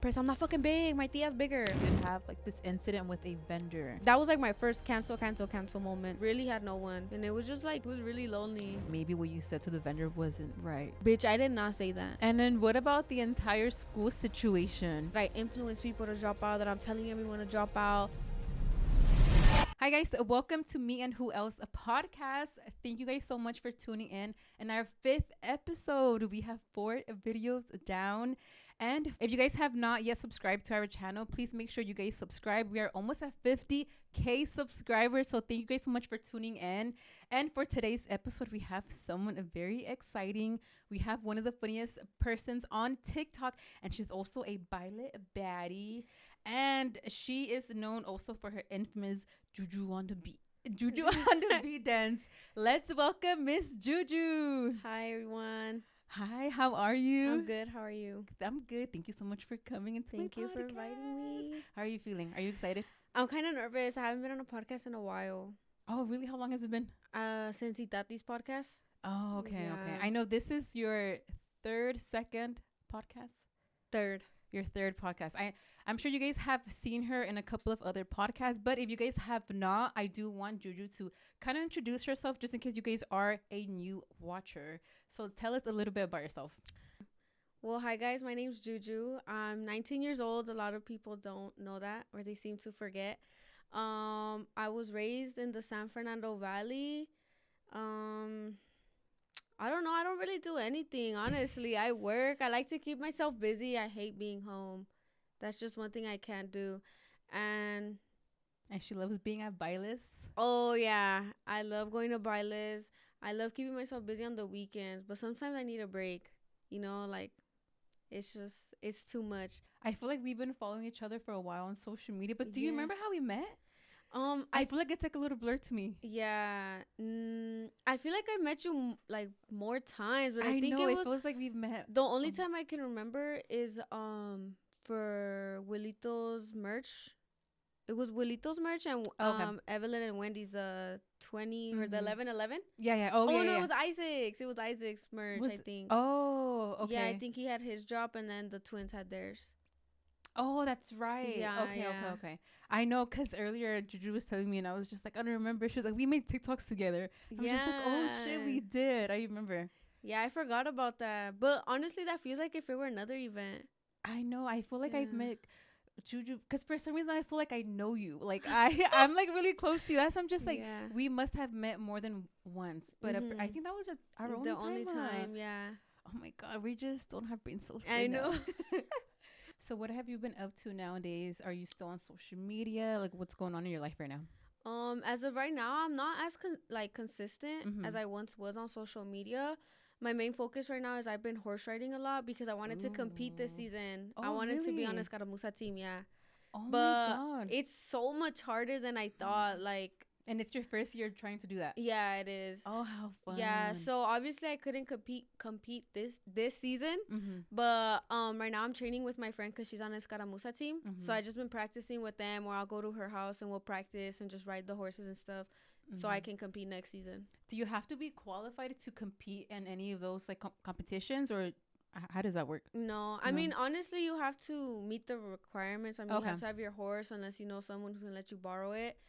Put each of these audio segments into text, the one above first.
I'm not fucking big. My tia's bigger. Did have like this incident with a vendor. That was like my first cancel moment. Really had no one. And it was just like, it was really lonely. Maybe what you said to the vendor wasn't right. Bitch, I did not say that. And then what about the entire school situation? That I influence people to drop out, that I'm telling everyone to drop out. Hi guys, welcome to Me and Who Else, a podcast. Thank you guys so much for tuning in. In our 5th episode, we have 4 videos down. And if you guys have not yet subscribed to our channel, please make sure you guys subscribe. We are almost at 50K subscribers. So thank you guys so much for tuning in. And for today's episode, we have someone very exciting. We have one of the funniest persons on TikTok, and she's also a baile baddie. And she is known also for her infamous Juju on the beat. Juju on the beat dance. Let's welcome Miss Juju. Hi, everyone. Hi, how are you? I'm good. How are you? I'm good. Thank you so much for coming into Thank my you podcast. for inviting me. How are you feeling? Are you excited? I'm kind of nervous. I haven't been on a podcast in a while. Oh, really? How long has it been? Since Itati's podcast. Oh, okay, Yeah. okay. I know this is your second podcast. Third. Your third podcast. I'm sure you guys have seen her in a couple of other podcasts, but if you guys have not, I do want Juju to kind of introduce herself just in case you guys are a new watcher. So tell us a little bit about yourself. Well, hi guys, my name's Juju. I'm 19 years old. A lot of people don't know that, or they seem to forget. I was raised in the San Fernando Valley. I don't know. I don't really do anything, honestly. I work. I like to keep myself busy. I hate being home. That's just one thing I can't do. And she loves being at bailes. oh yeah, I love going to bailes. I love keeping myself busy on the weekends, but sometimes I need a break. You know, like it's too much. I feel like we've been following each other for a while on social media, but do you Yeah. remember how we met? I feel like it's like a little blur to me. Yeah, I feel like I met you like more times, but I think know, it it feels like we've met. the only time I can remember is for Willito's merch. It was Willito's merch and Evelyn and Wendy's 20 or the 11/11. Yeah. Oh yeah, no, yeah. It was Isaac's. It was Isaac's merch, I think. Oh, okay. Yeah, I think he had his drop and then the twins had theirs. Oh, that's right. Yeah, Okay. I know, because earlier Juju was telling me and I was just like, I don't remember. She was like, we made TikToks together. I'm just like, oh shit, we did. I remember. Yeah, I forgot about that. But honestly, that feels like if it were another event. I know. I feel like I've met Juju because for some reason I feel like I know you. Like I'm like really close to you. That's why I'm just like, we must have met more than once. But I think that was our only time. Yeah. Oh my God, we just don't have brain cells. I know. So what have you been up to nowadays? Are you still on social media? Like what's going on in your life right now? As of right now, I'm not as consistent as I once was on social media. My main focus right now is I've been horse riding a lot because I wanted to compete this season. I wanted to be on a Escaramuza team, yeah. Oh but my God. It's so much harder than I thought. Like, and it's your first year trying to do that. Yeah, it is. Oh, how fun. Yeah, so obviously I couldn't compete this season. But right now I'm training with my friend because she's on a Escaramuza team. So I just been practicing with them, or I'll go to her house and we'll practice and just ride the horses and stuff. So I can compete next season. Do you have to be qualified to compete in any of those like competitions, or how does that work? No, I mean, honestly, you have to meet the requirements. I mean, you have to have your horse unless you know someone who's gonna let you borrow it.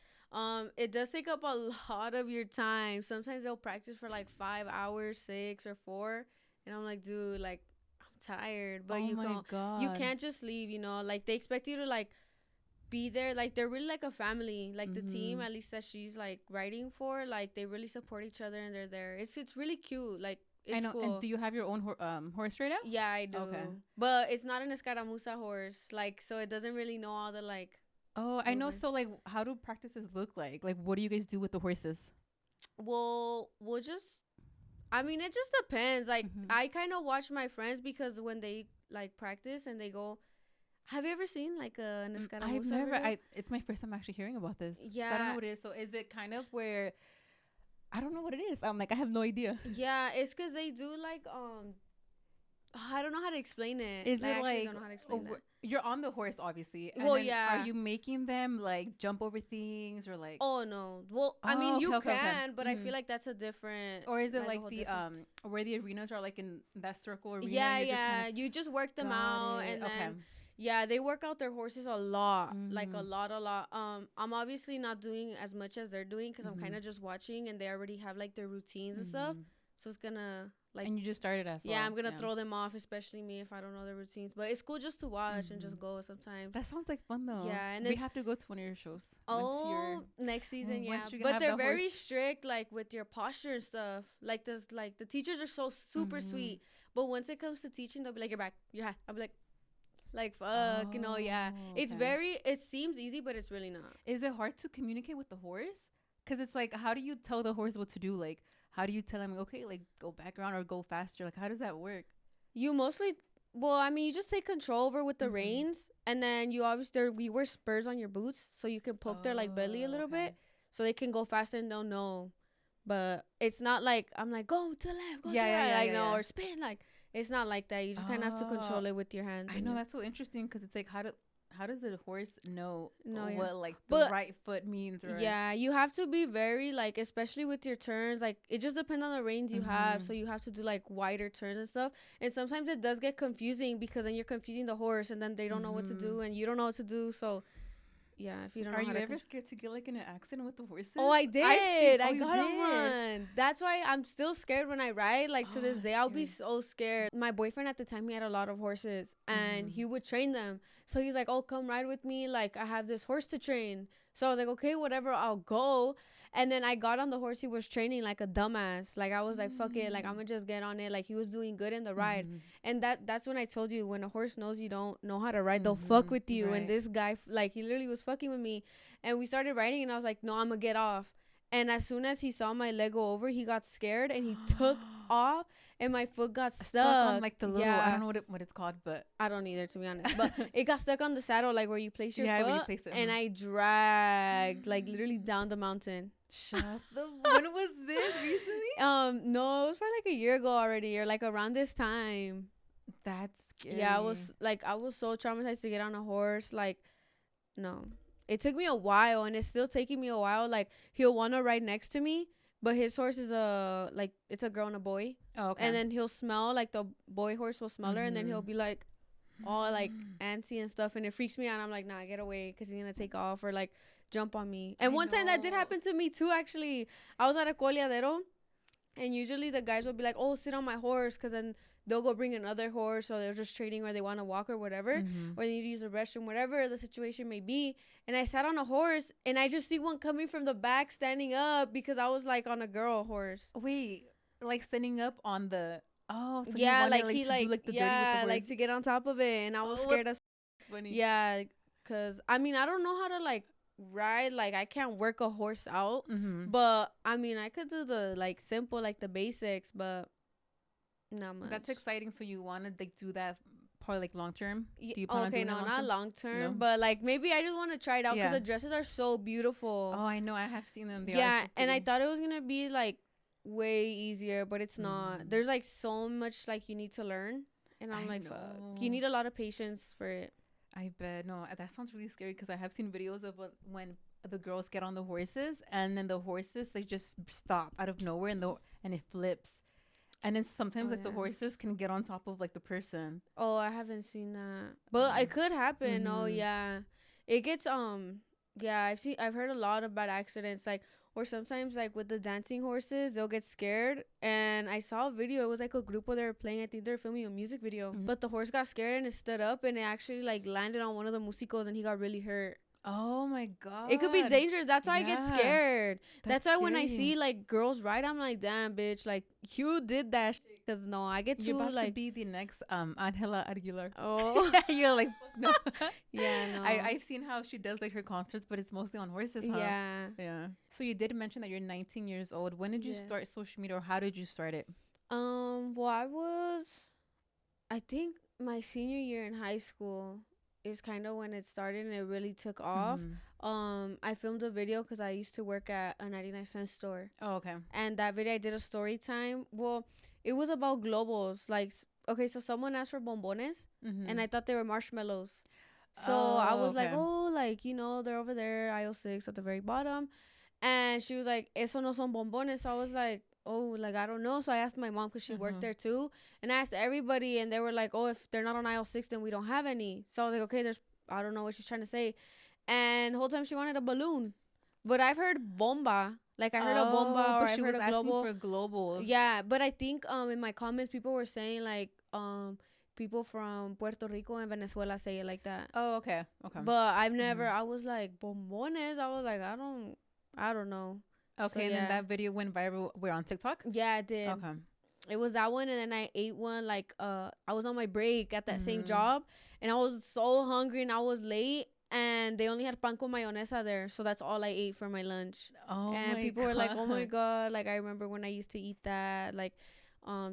It does take up a lot of your time. Sometimes they'll practice for like 5 hours, 6 or 4, and I'm like, dude, like I'm tired. But you can't just leave. You know, like they expect you to like be there. Like they're really like a family. Like the team, at least that she's like riding for, like they really support each other and they're there. It's really cute. Like it's I know. cool. And do you have your own horse right now? Yeah, I do. Okay. But it's not an Escaramuza horse. Like, so it doesn't really know all the like. Oh, I know. So like, how do practices look like? Like, what do you guys do with the horses? Well, we'll just. I mean, it just depends. Like, I kind of watch my friends because when they like practice and they go. Have you ever seen like an Escaramuza? I've never. It's my first time actually hearing about this. Yeah. So I don't know what it is. So is it kind of where? I don't know what it is. I'm like, I have no idea. Yeah, it's because they do like I don't know how to explain it. Is it like, I don't know how to explain that. You're on the horse, obviously. Well, yeah. Are you making them like jump over things or like? Oh no. Well, I mean, you can, but I feel like that's a different. Or is it like the where the arenas are like in that circle arena? Yeah, you just work them out, and then Yeah, they work out their horses a lot, like a lot. I'm obviously not doing as much as they're doing because I'm kind of just watching, and they already have like their routines and stuff. So it's gonna like. And you just started as well. Yeah, I'm gonna throw them off, especially me if I don't know their routines. But it's cool just to watch and just go sometimes. That sounds like fun though. Yeah, and we have to go to one of your shows. Oh, next season, yeah. But they're very strict, like with your posture and stuff. Like this, like the teachers are so super sweet. But once it comes to teaching, they'll be like, "You're back. You're high." I'll be like, fuck, you know, yeah. Okay. It's it seems easy, but it's really not. Is it hard to communicate with the horse? Because it's like, how do you tell the horse what to do? Like, how do you tell them, okay, like, go back around or go faster? Like, how does that work? You mostly, well, I mean, you just take control over with the reins. And then you obviously, we wear spurs on your boots. So you can poke their, like, belly a little bit. So they can go faster and they'll know. But it's not like, I'm like, go to the left, go to the right. No, or spin, like. It's not like that. You just kind of have to control it with your hands. I know, that's so interesting because it's like, how does the horse know what like the right foot means? Or yeah, you have to be very like, especially with your turns. Like it just depends on the reins you have. So you have to do like wider turns and stuff. And sometimes it does get confusing because then you're confusing the horse and then they don't know what to do and you don't know what to do. So yeah, if you don't know Are you ever scared to get like in an accident with the horses? Oh, I did. I got on one. That's why I'm still scared when I ride. Like to this day, I'll be so scared. My boyfriend at the time, he had a lot of horses and he would train them. So he's like, oh, come ride with me. Like I have this horse to train. So I was like, okay, whatever, I'll go. And then I got on the horse he was training like a dumbass. Like I was like, fuck it. Like I'm gonna just get on it. Like he was doing good in the ride. And that's when I told you, when a horse knows you don't know how to ride, they'll fuck with you. And this guy, like he literally was fucking with me. And we started riding and I was like, no, I'm gonna get off. And as soon as he saw my leg go over, he got scared and he took off and my foot got stuck on like the little, I don't know what it's called, but I don't either, to be honest. But it got stuck on the saddle, like where you place your foot. Where you place it. And I dragged like literally down the mountain. Shut the. When was this recently? No, it was probably like a year ago already, or like around this time. That's scary. Yeah, I was so traumatized to get on a horse. Like, no, it took me a while, and it's still taking me a while. Like, he'll want to ride next to me, but his horse is it's a girl and a boy. Oh, okay. And then he'll smell, like the boy horse will smell her, and then he'll be like all like antsy and stuff, and it freaks me out. I'm like, nah, get away, because he's gonna take off or like jump on me. And one time that did happen to me too, actually. I was at a coleadero, and usually the guys will be like, oh, sit on my horse, because then they'll go bring another horse, or they're just trading where they want to walk or whatever, or they need to use the restroom, whatever the situation may be. And I sat on a horse, and I just see one coming from the back standing up, because I was like on a girl horse. Wait, like standing up on the... Oh, so yeah, like he like, yeah, like to get on top of it, and I was scared as... Funny. Yeah, because I mean, I don't know how to like ride, like I can't work a horse out, but I mean, I could do the like simple, like the basics, but not much. That's exciting. So you want to like do that probably like long term? Okay, no, not long term, but like maybe I just want to try it out because the dresses are so beautiful. Oh, I know, I have seen them. They are so and I thought it was gonna be like way easier, but it's not. There's like so much like you need to learn, and I'm like, fuck, you need a lot of patience for it. I bet. No, that sounds really scary, because I have seen videos of when the girls get on the horses and then the horses, they just stop out of nowhere and it flips. And then sometimes the horses can get on top of like the person. Oh, I haven't seen that. But it could happen. Oh yeah. It gets yeah, I've heard a lot of bad accidents, like, or sometimes like with the dancing horses, they'll get scared. And I saw a video, it was like a grupo they were playing, I think they were filming a music video. But the horse got scared and it stood up and it actually like landed on one of the musicos and he got really hurt. Oh my god. It could be dangerous. That's why I get scared. That's why when I see like girls ride, I'm like, damn, bitch, like you did that shit. Because no, I get You're about like to be the next Angela Aguilar. Oh. You're like, no. Yeah, no. I've seen how she does like her concerts, but it's mostly on horses, huh? Yeah. So you did mention that you're 19 years old. When did you start social media, or how did you start it? Well, I think my senior year in high school is kind of when it started and it really took off. I filmed a video because I used to work at a 99-cent store. Oh, okay. And that video I did a story time. Well, it was about globals. Like, okay, so someone asked for bombones, and I thought they were marshmallows. So I was like, oh, like, you know, they're over there, aisle 6 at the very bottom. And she was like, eso no son bombones. So I was like, oh, like, I don't know. So I asked my mom because she worked there too. And I asked everybody, and they were like, oh, if they're not on aisle 6, then we don't have any. So I was like, okay, I don't know what she's trying to say. And the whole time she wanted a balloon. But I've heard bomba. Like, I heard a bomba, or I've heard a global. For globals. Yeah, but I think in my comments, people were saying, like, people from Puerto Rico and Venezuela say it like that. Oh, okay. But I've never, I was like, bombones? I was like, I don't know. Okay, so, and then that video went viral. We're on TikTok? Yeah, it did. Okay. It was that one, and then I ate one, like, I was on my break at that same job, and I was so hungry, and I was late, and they only had pan con mayonesa there, so that's all I ate for my lunch. Oh, and people were like, oh my God, like, I remember when I used to eat that, like,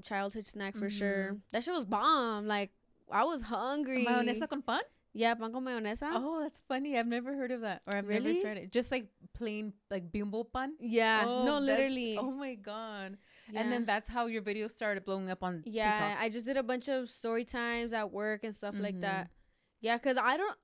childhood snack for sure. That shit was bomb. Like, I was hungry. Mayonesa con pan? Yeah, pan con mayonesa. Oh, that's funny. I've never heard of that, or I've never tried it. Just like plain, like bimbo pan. Yeah, no, literally. Oh my God. Yeah. And then that's how your video started blowing up on TikTok. TikTok. I just did a bunch of story times at work and stuff like that. Yeah, because I don't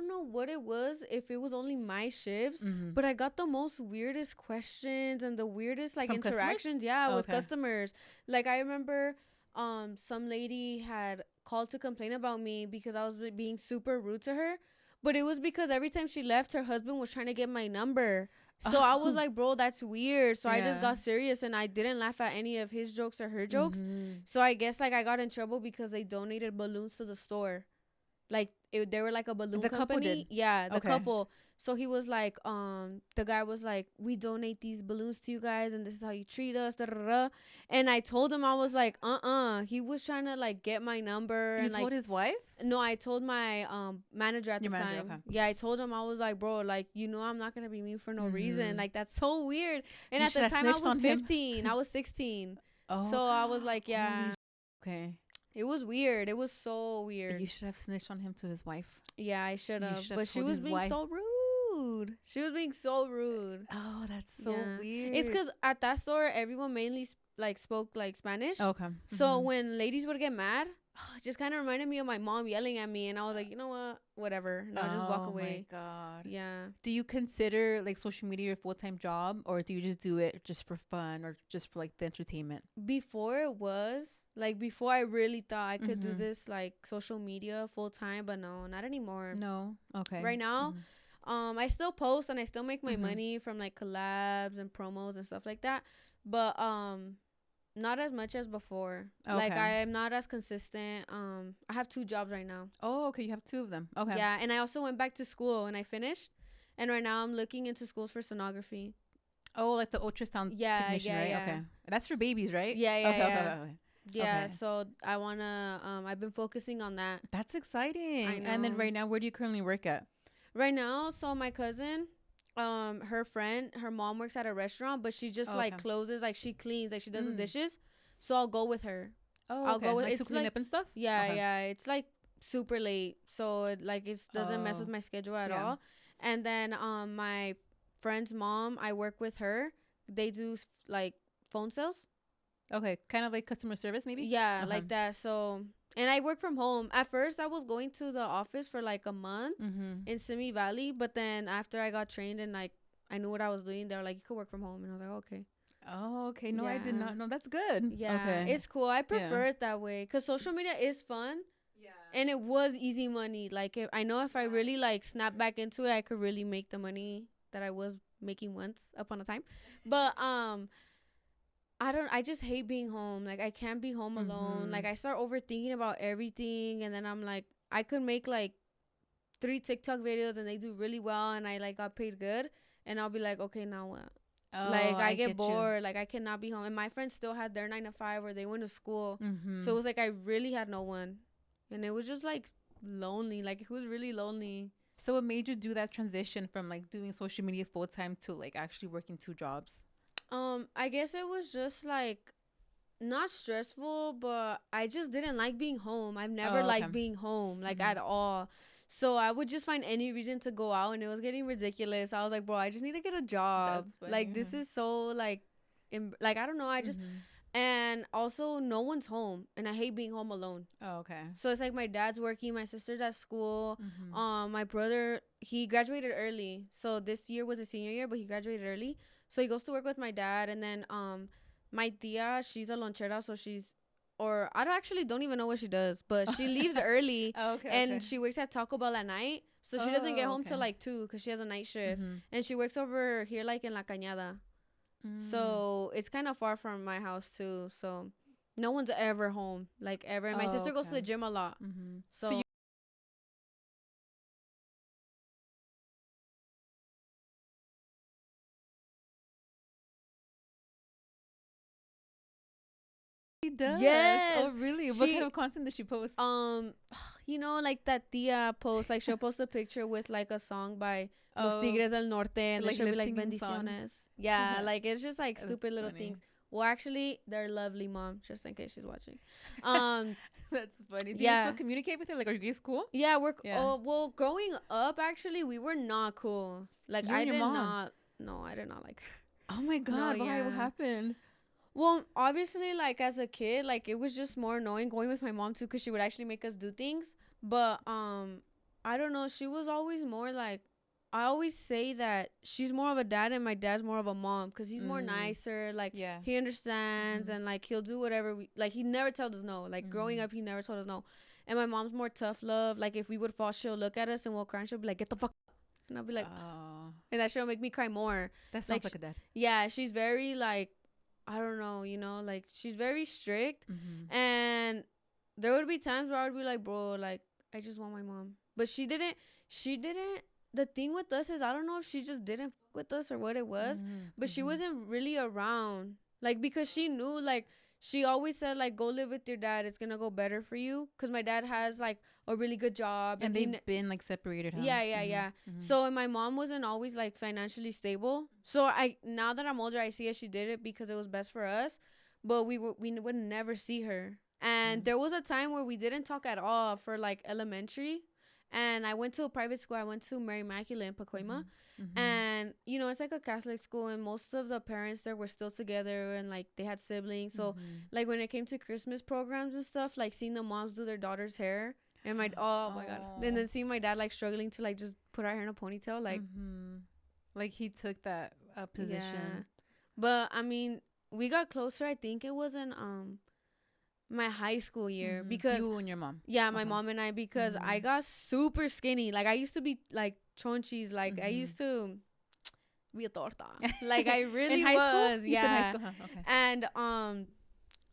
know what it was, if it was only my shifts, but I got the most weirdest questions and the weirdest, like, from interactions. Customers? With customers. Like, I remember some lady had called to complain about me because I was being super rude to her, but it was because every time she left, her husband was trying to get my number. So I was like, bro, that's weird. So I just got serious, and I didn't laugh at any of his jokes or her jokes. So I guess, like, I got in trouble because they donated balloons to the store. Like, they were like a balloon company. Couple did. Yeah, the couple. So he was like, the guy was like, we donate these balloons to you guys, and this is how you treat us. Da, da, da. And I told him, I was like, He was trying to, like, get my number. You told his wife? No, I told my manager at the time. Okay. Yeah, I told him, I was like, bro, like, I'm not gonna be mean for no reason. Like, that's so weird. And at the time, I was 15. I was 16. Oh. So I was like, yeah. Okay. It was weird. It was so weird. You should have snitched on him to his wife. Yeah, I should have. But she was being so rude. She was being so rude. Oh, that's so weird. It's because at that store, everyone mainly spoke like Spanish. Okay. So when ladies would get mad, it just kind of reminded me of my mom yelling at me, and I was like, you know what, whatever, and I'll just walk away. Oh my God. Yeah. Do you consider, like, social media your full-time job, or do you just do it just for fun or just for, like, the entertainment? Before it was like, before I really thought I could do this, like, social media full-time, but no, not anymore. No. Okay. Right now, I still post and I still make my money from, like, collabs and promos and stuff like that, but not as much as before. Okay. Like, I'm not as consistent. I have 2 jobs right now. Oh, okay. You have 2 of them. Okay. Yeah, and I also went back to school and I finished. And right now I'm looking into schools for sonography. Oh, like the ultrasound technician, right? Yeah. Okay. That's for babies, right? Yeah, okay. Yeah, okay. So I want to, I've been focusing on that. That's exciting. I know. And then right now, where do you currently work at? Right now, so my cousin, her mom works at a restaurant, but she just like closes, like she cleans, like she does the dishes. So I'll go with her. Oh, okay. I'll go with like to clean up and stuff. Yeah, yeah. It's like super late, so it doesn't mess with my schedule at all. And then my friend's mom, I work with her. They do like phone sales. Okay, kind of like customer service, maybe. Yeah, like that. So. And I work from home. At first, I was going to the office for like a month in Simi Valley. But then after I got trained and like I knew what I was doing, they were like, you could work from home. And I was like, okay. Oh, okay. No, I did not know. That's good. Yeah, okay. It's cool. I prefer it that way because social media is fun. Yeah. And it was easy money. Like, if I really like snap back into it, I could really make the money that I was making once upon a time. But I just hate being home. Like, I can't be home alone. Like, I start overthinking about everything, and then I'm like, I could make like 3 TikTok videos and they do really well and I like got paid good, and I'll be like, okay, now what? Oh, like, I get bored. Like, I cannot be home. And my friends still had their 9 to 5 or they went to school. So it was like I really had no one, and it was just like lonely. Like, it was really lonely. So what made you do that transition from like doing social media full time to like actually working 2 jobs? I guess it was just like not stressful, but I just didn't like being home. I've never liked being home, like at all. So I would just find any reason to go out, and it was getting ridiculous. I was like, bro, I just need to get a job. Like, this is so like, like, I don't know. I just, and also no one's home, and I hate being home alone. Oh, okay. So it's like my dad's working, my sister's at school. My brother, he graduated early. So this year was a senior year, but he graduated early. So he goes to work with my dad, and then my tia, she's a lonchera, so or I don't even know what she does, but she leaves early. And she works at Taco Bell at night, so she doesn't get home till like 2 because she has a night shift. And she works over here like in La Cañada. So it's kind of far from my house too, so no one's ever home, like ever. And my sister goes to the gym a lot. So she does. Yes. Oh really? What kind of content does she post? You know, like that tia post, like she'll post a picture with like a song by Los Tigres del Norte, and like she'll be like bendiciones. Yeah, like it's just like stupid little things. Well, actually, they're lovely, mom. Just in case she's watching. That's funny. Do you still communicate with her? Like, are you guys cool? Yeah, well, growing up, actually, we were not cool. Like, I did not. No, I did not like her. Oh my god! Why? What happened? Well, obviously, like as a kid, like it was just more annoying going with my mom too, because she would actually make us do things. But I don't know. She was always more like, I always say that she's more of a dad and my dad's more of a mom, because he's more nicer. Like, he understands and like he'll do whatever like he never tells us no. Like growing up, he never told us no. And my mom's more tough love. Like if we would fall, she'll look at us and we'll cry and she'll be like, get the fuck up. And I'll be like, oh. And that she'll make me cry more. That sounds like a dad. Yeah, she's very like, I don't know, you know, like she's very strict. And there would be times where I would be like, bro, like I just want my mom. But she didn't. The thing with us is, I don't know if she just didn't fuck with us or what it was, but she wasn't really around. Like, because she knew, like, she always said, like, go live with your dad. It's going to go better for you. Because my dad has, like, a really good job. And they've been, like, separated, huh? Yeah. So, and my mom wasn't always, like, financially stable. So, now that I'm older, I see it. She did it because it was best for us. But we would never see her. And there was a time where we didn't talk at all for, like, elementary. And I went to a private school. I went to Mary Immaculate in Pacoima. And, you know, it's like a Catholic school. And most of the parents there were still together. And, like, they had siblings. So, like, when it came to Christmas programs and stuff, like, seeing the moms do their daughter's hair. And oh, my God. And then seeing my dad, like, struggling to, like, just put our hair in a ponytail. Like, like he took that position. Yeah. But, I mean, we got closer. I think it was in my high school year, because you and your mom. Yeah, my mom and I, because I got super skinny. Like I used to be like chonchis. Like I used to be a torta. Like I really was. School? Yeah. School? Huh? Okay. And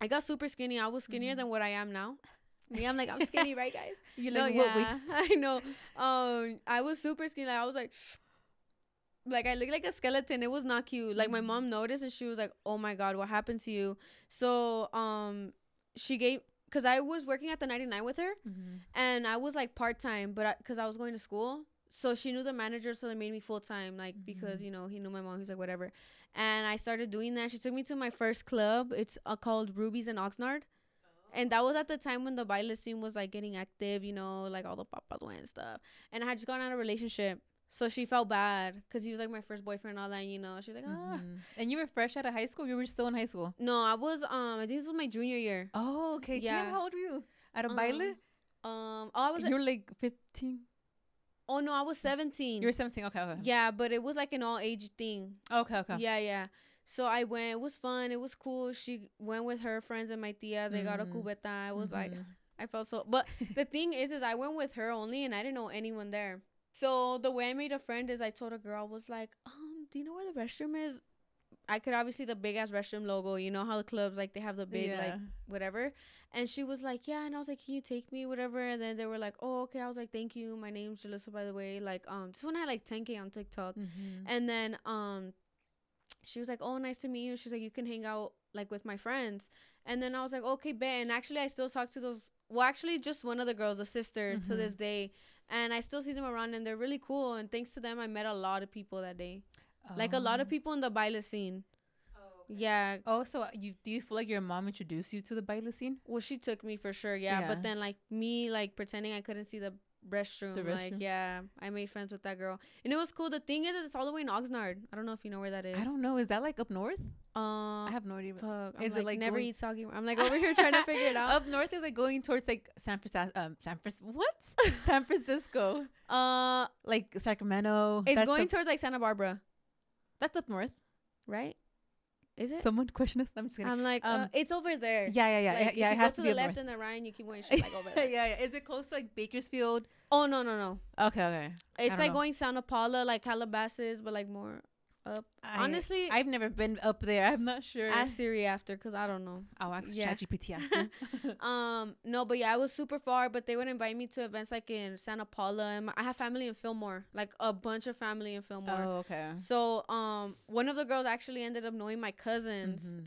I got super skinny. I was skinnier than what I am now. Me, I'm like, I'm skinny, right, guys? You're like, what waist? I know. I was super skinny. Like, I was like I looked like a skeleton. It was not cute. Like my mom noticed and she was like, oh my God, what happened to you? So she gave, because I was working at the 99 with her, and I was like part-time, but because I was going to school, so she knew the manager, so they made me full-time, like because, you know, he knew my mom. He's like, whatever. And I started doing that. She took me to my first club. It's called Ruby's in Oxnard. And that was at the time when the baile scene was like getting active, you know, like all the papas went and stuff. And I had just gotten out of a relationship. So she felt bad because he was like my first boyfriend and all that, you know. She's like, ah. And you were fresh out of high school? You were still in high school? No, I was, I think this was my junior year. Oh, okay. Yeah. Damn, how old were you? At a baile? I was. You were like 15? Oh, no, I was 17. You were 17, okay. Yeah, but it was like an all-age thing. Okay. Yeah. So I went. It was fun. It was cool. She went with her friends and my tias. They got a cubeta. I was like, I felt so. But the thing is I went with her only, and I didn't know anyone there. So the way I made a friend is I told a girl, I was like, do you know where the restroom is? I could obviously the big ass restroom logo. You know how the clubs, like, they have the big, like, whatever. And she was like, yeah. And I was like, can you take me, whatever? And then they were like, oh, okay. I was like, thank you. My name's Jalissa, by the way. Like, this one had like 10K on TikTok. And then she was like, oh, nice to meet you. She's like, you can hang out, like, with my friends. And then I was like, okay, bet. And actually, I still talk to those. Well, actually, just one of the girls, the sister, to this day. And I still see them around, and they're really cool. And thanks to them, I met a lot of people that day. Like, a lot of people in the baile scene. Oh, okay. Yeah. Oh, so do you feel like your mom introduced you to the baile scene? Well, she took me for sure, yeah. But then, like, me, like, pretending I couldn't see the restroom. Like, yeah, I made friends with that girl. And it was cool. The thing is, it's all the way in Oxnard. I don't know if you know where that is. I don't know. Is that, like, up north? I have no idea. Fuck. Is it like never eat soggy? I'm like over here trying to figure it out. Up north is like going towards like San Francisco. Like Sacramento. It's going towards like Santa Barbara. That's up north. right? Is it? Someone question us. I'm just kidding. I'm like, it's over there. Yeah. Like, It has to go be to the left north. and the right, and you keep going straight like over there. Yeah. Is it close to like Bakersfield? Oh no. Okay. It's like going Santa Paula, like Calabasas, but like more up. Honestly, I've never been up there. I'm not sure. Ask Siri after, cause I don't know. I'll ask ChatGPT after. No, but yeah, it was super far. But they would invite me to events like in Santa Paula, and I have family in Fillmore, like a bunch of family in Fillmore. Oh, okay. So one of the girls actually ended up knowing my cousins, and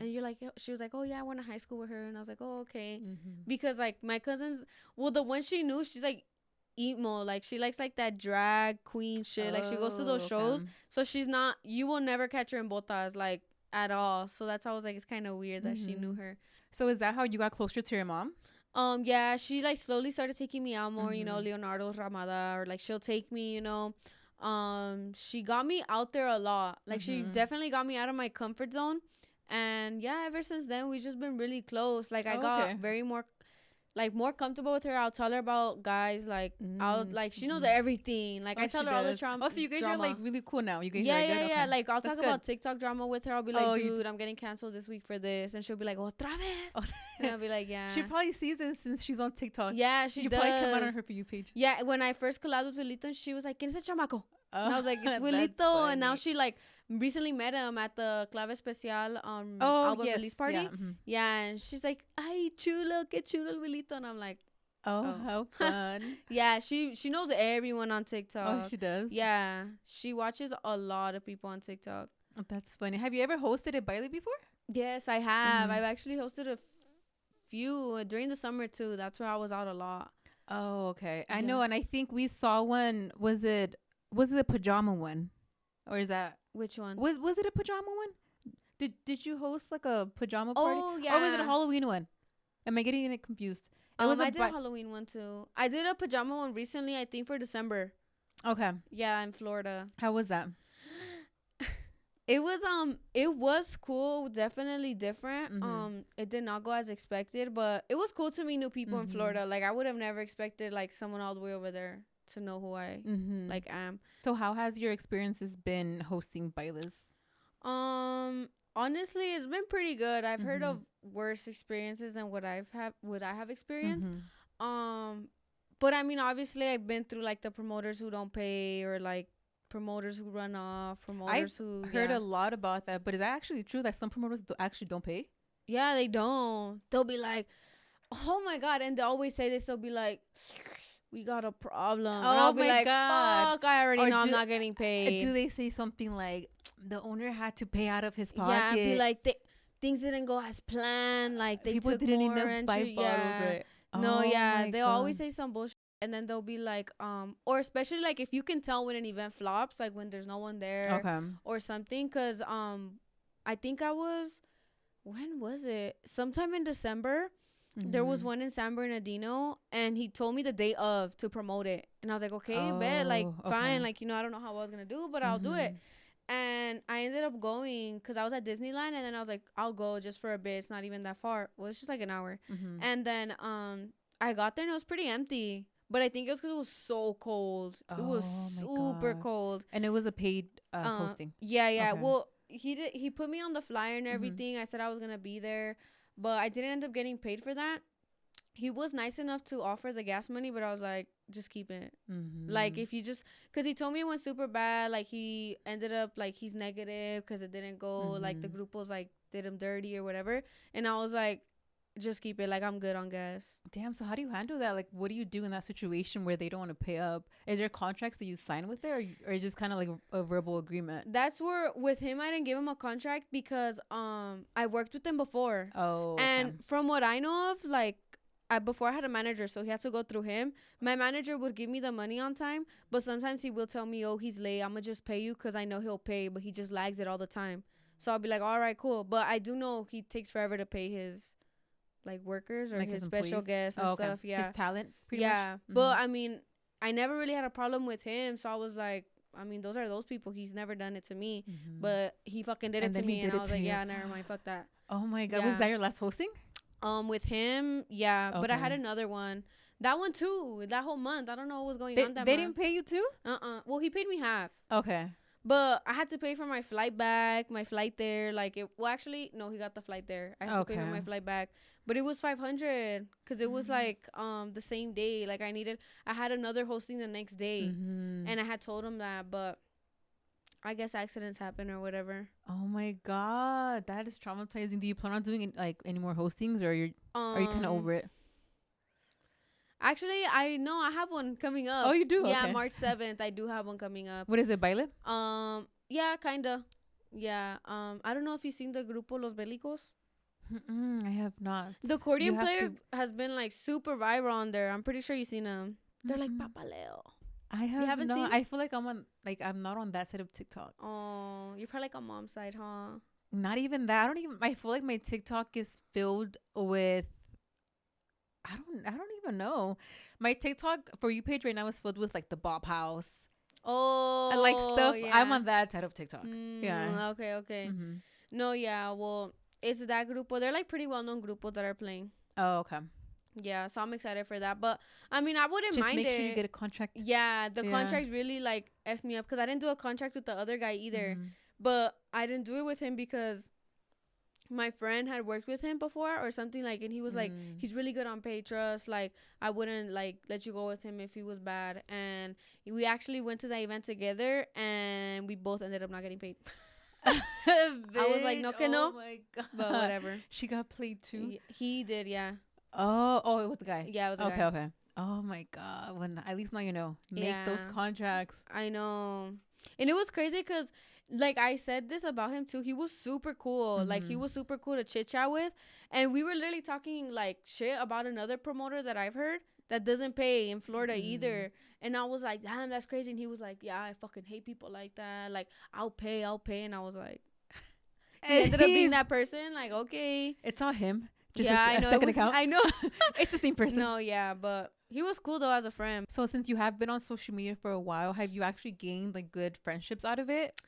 she was like, oh yeah, I went to high school with her, and I was like, oh okay, because like my cousins, well, the one she knew, she's like emo, like she likes like that drag queen shit, like she goes to those shows, so she's not, you will never catch her in botas like at all. So that's how I was like, it's kind of weird that she knew her. So is that how you got closer to your mom? Yeah, she like slowly started taking me out more, you know, Leonardo's Ramada, or like she'll take me, you know. She got me out there a lot, like she definitely got me out of my comfort zone, and yeah, ever since then we've just been really close. Like I got very more comfortable with her. I'll tell her about guys, like she knows everything. Like I tell her all the trauma. Oh, so you guys are like really cool now. You guys yeah. Okay. Like I'll talk about TikTok drama with her. I'll be like, dude, I'm getting canceled this week for this, and she'll be like, otra vez. And I'll be like, yeah. She probably sees it since she's on TikTok. Yeah, she does. You probably come out on her For You page. Yeah, when I first collabed with Wilito, she was like, ¿Quién es el chamaco? And I was like, it's Wilito. And now she like recently met him at the Clave Especial album release party. Yeah, and she's like, ay, chulo, que chulo el Wilito. And I'm like, oh. How fun. Yeah, she knows everyone on TikTok. Oh, she does? Yeah, she watches a lot of people on TikTok. Oh, that's funny. Have you ever hosted a baile before? Yes, I have. I've actually hosted a few during the summer too. That's where I was out a lot. Oh, okay. I know, and I think we saw one. Was it a pajama one? Or is that... Which one? Was it a pajama one? Did you host like a pajama party? Oh, yeah. Or was it a Halloween one? Am I getting it confused? I did a Halloween one too. I did a pajama one recently, I think for December. Okay. Yeah, in Florida. How was that? It was cool, definitely different. It did not go as expected, but it was cool to meet new people in Florida. Like I would have never expected like someone all the way over there to know who I like am. So how has your experiences been hosting bailes? Honestly, it's been pretty good. I've heard of worse experiences than what I have experienced. But I mean, obviously, I've been through like the promoters who don't pay, or like promoters who run off, promoters I've heard a lot about that. But is that actually true that some promoters actually don't pay? Yeah, they don't. They'll be like, oh my God. And they always say this. They'll be like, we got a problem. And I'll be like, God. Fuck, I already know I'm not getting paid. Do they say something like, the owner had to pay out of his pocket? Yeah, be like, things didn't go as planned. Like, people took didn't more even buy bottles, right? No, they'll always say some bullshit. And then they'll be like, or especially like if you can tell when an event flops, like when there's no one there or something. Because I think when was it? Sometime in December. There was one in San Bernardino, and he told me the day of to promote it. And I was like, okay, bet, like, fine. Like, you know, I don't know how I was going to do, but I'll do it. And I ended up going because I was at Disneyland, and then I was like, I'll go just for a bit. It's not even that far. Well, it's just like an hour. And then I got there, and it was pretty empty. But I think it was because it was so cold. It was super cold. And it was a paid hosting. Yeah. Okay. Well, he put me on the flyer and everything. I said I was going to be there. But I didn't end up getting paid for that. He was nice enough to offer the gas money, but I was like, just keep it. Like, if you just... Because he told me it went super bad. Like, he ended up, like, he's negative because it didn't go. Like, the group was, like, did him dirty or whatever. And I was like, just keep it. Like, I'm good on gas. Damn, so how do you handle that? Like, what do you do in that situation where they don't want to pay up? Is there contracts that you sign with there, or just kind of like a verbal agreement? That's where, with him, I didn't give him a contract because I worked with him before. Oh, and from what I know of, like, before I had a manager, so he had to go through him. My manager would give me the money on time, but sometimes he will tell me, oh, he's late, I'm gonna just pay you because I know he'll pay, but he just lags it all the time. So I'll be like, all right, cool. But I do know he takes forever to pay his like workers or like his special guests and stuff. Yeah, his talent pretty much. But I mean, I never really had a problem with him, so I was like, I mean, those are those people. He's never done it to me, but he fucking did it to me, and I was like, yeah, never mind, fuck that. Oh my God, was that your last hosting? With him, yeah, but I had another one. That one too. That whole month, I don't know what was going on. They didn't pay you too? Well, he paid me half. Okay. But I had to pay for my flight back, my flight there. Like, actually, no, he got the flight there. I had to pay for my flight back. But it was 500 because it was like the same day. Like, I had another hosting the next day. And I had told him that, but I guess accidents happen or whatever. Oh my God, that is traumatizing. Do you plan on doing like any more hostings, or are you kind of over it? Actually, I know I have one coming up. Oh, you do? Yeah, okay. March 7th. I do have one coming up. What is it, baile? Yeah, kinda. Yeah. I don't know if you've seen the grupo Los Bélicos. I have not. The accordion player has been like super viral on there. I'm pretty sure you've seen them. They're like Papaleo. I haven't seen. I feel like I'm not on that side of TikTok. Oh, you're probably like on mom's side, huh? Not even that. I feel like my TikTok is filled with. I don't even know. My TikTok For You page right now is filled with like the Bop House. Oh, and like stuff. Yeah. I'm on that side of TikTok. Yeah. Okay. No, yeah. Well, it's that grupo. They're like pretty well-known grupos that are playing. Oh, okay. Yeah, so I'm excited for that. But I mean, I wouldn't mind it. Just make sure you get a contract. Yeah, the contract really like effed me up because I didn't do a contract with the other guy either. But I didn't do it with him because my friend had worked with him before or something, like, and he was like, he's really good on pay trust. Like, I wouldn't like let you go with him if he was bad. And we actually went to that event together, and we both ended up not getting paid. I was like, no, que no. Oh my God. But whatever. She got played too. He did, yeah. Oh, it was the guy. Yeah, it was the guy. Okay. Oh my God. When at least now you know. Make those contracts. I know. And it was crazy because, like, I said this about him too. He was super cool. Like, he was super cool to chit chat with. And we were literally talking like shit about another promoter that I've heard that doesn't pay in Florida either. And I was like, damn, that's crazy. And he was like, yeah, I fucking hate people like that. Like, I'll pay. And I was like, he ended up being that person. Like, okay. It's not him. Just I know. Second account. I know. It's the same person. No, yeah, but he was cool though as a friend. So since you have been on social media for a while, have you actually gained like good friendships out of it?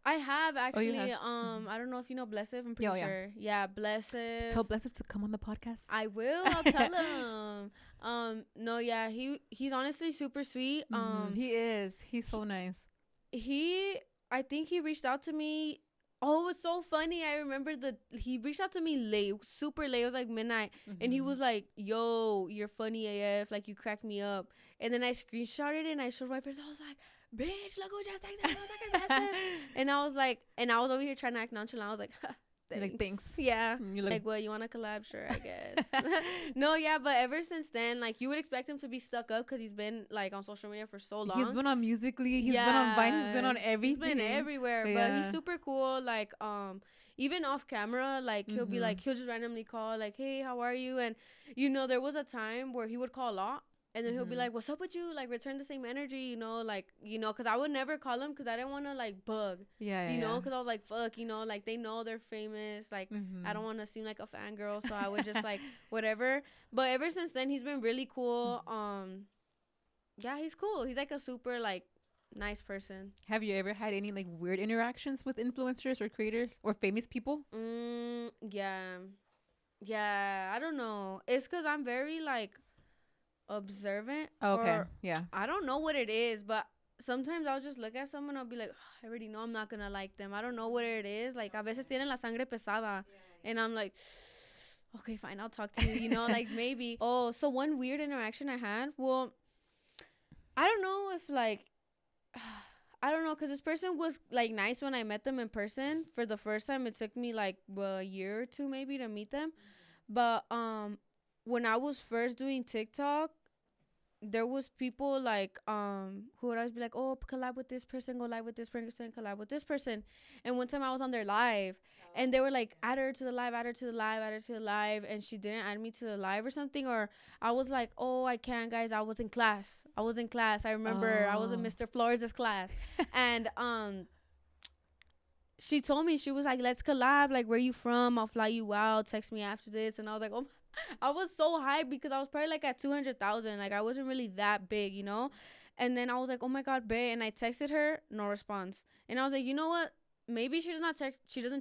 I have actually. I don't know if you know Blessed. I'm pretty sure. Yeah, Blessed. Tell Blessed to come on the podcast. I will. I'll tell him. No, yeah, he's honestly super sweet. He is. He's so nice. I think he reached out to me. Oh, it was so funny. I remember he reached out to me late, super late. It was like midnight. And he was like, yo, you're funny AF. Like, you cracked me up. And then I screenshotted it and I showed my friends. I was like, bitch, look who just texted. And I was over here trying to act nonchalant. I was like, thanks. Like, thanks. Yeah. Like, well, you want to collab? Sure, I guess. No, yeah, but ever since then, like, you would expect him to be stuck up because he's been, like, on social media for so long. He's been on Musical.ly. He's been on Vine. He's been on everything. He's been everywhere. But he's super cool. Like, even off camera, like, he'll be like, he'll just randomly call, like, hey, how are you? And, you know, there was a time where he would call a lot. And then he'll be like, what's up with you? Like, return the same energy, you know? Like, you know, because I would never call him because I didn't want to, like, bug. Yeah, you know? Because I was like, fuck, you know? Like, they know they're famous. Like, I don't want to seem like a fangirl. So I would just, like, whatever. But ever since then, he's been really cool. Yeah, he's cool. He's, like, a super, like, nice person. Have you ever had any, like, weird interactions with influencers or creators or famous people? Yeah. I don't know. It's because I'm very, like, observant. Okay. Yeah. I don't know what it is, but sometimes I'll just look at someone, I'll be like, I already know I'm not gonna like them. I don't know what it is. Like, a veces tienen la sangre pesada. And I'm like, okay, fine, I'll talk to you, you know, like, maybe. Oh, so one weird interaction I had, well, I don't know if, like, I don't know, because this person was, like, nice when I met them in person. For the first time, it took me, like, a year or two maybe to meet them. But when I was first doing TikTok, there was people like who would always be like, oh, collab with this person, go live with this person, collab with this person. And one time I was on their live and they were like, add her to the live, and she didn't add me to the live or something. Or I was like, oh, I can't, guys, I was in class. I remember I was in Mr. Flores' class. And she told me, she was like, let's collab, like, where you from? I'll fly you out, text me after this. And I was like, oh, I was so hyped because I was probably like at 200,000. Like, I wasn't really that big, you know? And then I was like, oh my God, babe. And I texted her, no response. And I was like, you know what? Maybe she doesn't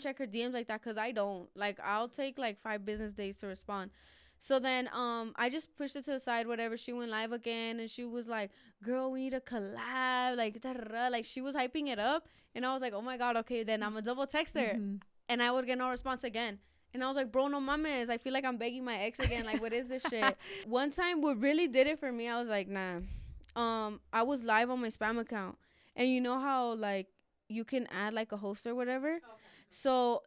check her DMs like that, because I don't. Like, I'll take like 5 business days to respond. So then I just pushed it to the side, whatever. She went live again and she was like, girl, we need a collab, like da-da-da. Like she was hyping it up, and I was like, oh my god, okay, then I'm a double text her. And I would get no response again. And I was like, bro, no mames, I feel like I'm begging my ex again. Like, what is this shit? One time, what really did it for me, I was like, nah. I was live on my spam account, and you know how like you can add like a host or whatever. Okay. So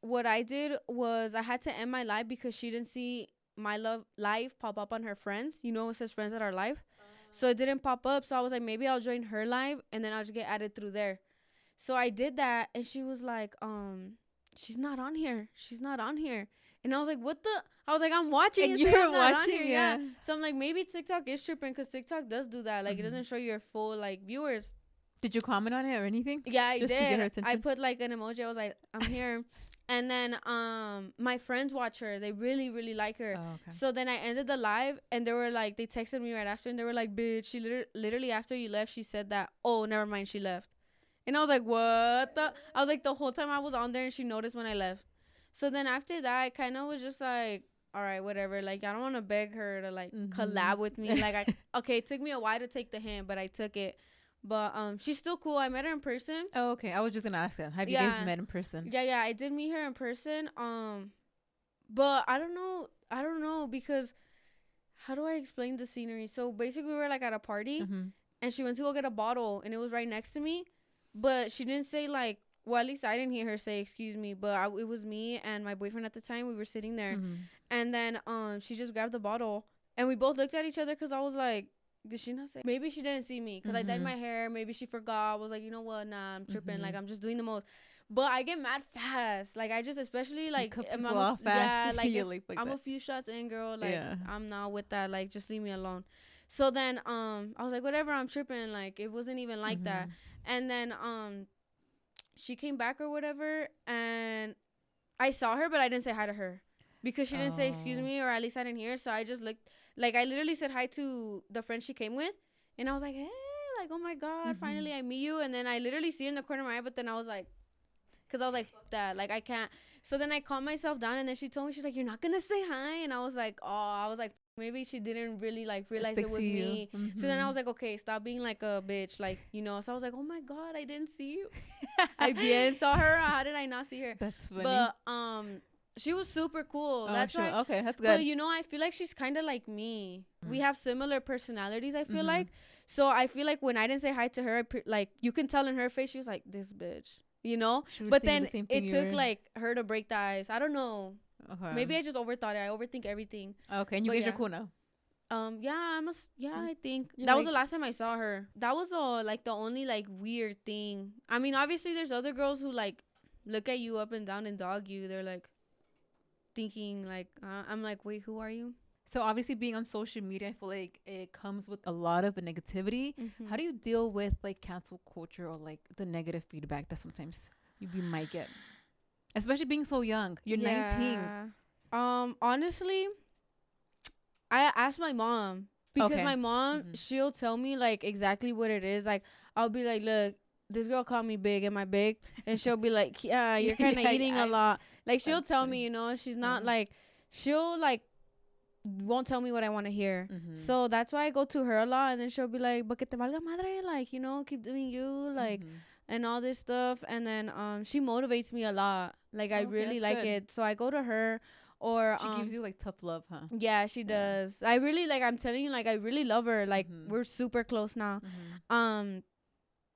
what I did was I had to end my live because she didn't see my live pop up on her friends. You know, it says friends that are live. So it didn't pop up. So I was like, maybe I'll join her live and then I'll just get added through there. So I did that, and she was like, she's not on here. She's not on here. And I was like, what the? I was like, I'm watching. And you're watching, here, yeah. So I'm like, maybe TikTok is tripping because TikTok does do that. Like, it doesn't show your full, like, viewers. Did you comment on it or anything? Yeah, I did. I put, like, an emoji. I was like, I'm here. And then my friends watch her. They really, really like her. Oh, okay. So then I ended the live, and they were like, they texted me right after, and they were like, bitch, she literally after you left, she said that, oh, never mind, she left. And I was like, what the? I was like, the whole time I was on there, and she noticed when I left. So then after that, I kind of was just like, all right, whatever. Like, I don't want to beg her to, like, collab with me. Like, okay, it took me a while to take the hint, but I took it. But she's still cool. I met her in person. Oh, okay. I was just gonna ask that. Have you guys met in person? Yeah, I did meet her in person. But I don't know because how do I explain the scenery? So basically, we were like at a party, and she went to go get a bottle, and it was right next to me. But she didn't say like, well, at least I didn't hear her say excuse me. But it was me and my boyfriend at the time. We were sitting there, and then she just grabbed the bottle, and we both looked at each other because I was like, did she not say? Maybe she didn't see me because I dyed my hair. Maybe she forgot. I was like, you know what? Nah, I'm tripping. Like, I'm just doing the most. But I get mad fast. Like, I just, especially like, I'm fast. Yeah, like, I'm a few shots in, girl. Like, I'm not with that. Like, just leave me alone. So then, I was like, whatever. I'm tripping. Like, it wasn't even like that. And then, she came back or whatever, and I saw her, but I didn't say hi to her because she didn't say excuse me, or at least I didn't hear. So I just looked. Like, I literally said hi to the friend she came with, and I was like, hey, like, oh my god, finally I meet you. And then I literally see her in the corner of my eye, but then I was like, because I was like, fuck that, like, I can't. So then I calmed myself down, and then she told me, she's like, you're not gonna say hi. And I was like, maybe she didn't really like realize it was me. So then I was like, okay, stop being like a bitch, like, you know. So I was like, oh my god, I didn't see you. I bien saw her. How did I not see her? That's funny. But she was super cool. That's right. Okay, that's good. But you know, I feel like she's kind of like me. We have similar personalities, I feel like. So I feel like when I didn't say hi to her, like, you can tell in her face, she was like, this bitch, you know? But then it took like her to break the ice. I don't know. Okay. Maybe I just overthought it. I overthink everything. Okay, and you guys are cool now. I think that was the last time I saw her. That was the only like weird thing. I mean, obviously there's other girls who like look at you up and down and dog you. They're like thinking like, I'm like, wait, who are you? So obviously being on social media, I feel like it comes with a lot of negativity. How do you deal with like cancel culture or like the negative feedback that sometimes you might get, especially being so young? You're 19. Honestly, I asked my mom because my mom, she'll tell me like exactly what it is. Like, I'll be like, look, this girl called me big. Am I big? And she'll be like, yeah, you're kind of eating a lot. Like, she'll tell me, you know, she's not like, she'll like, won't tell me what I want to hear. So that's why I go to her a lot. And then she'll be like, but que te valga madre, like, you know, keep doing you, like, and all this stuff. And then she motivates me a lot. Like, I really like it. So I go to her. Or she gives you like tough love, huh? Yeah, she does. I really, like, I'm telling you, like, I really love her. Like, we're super close now.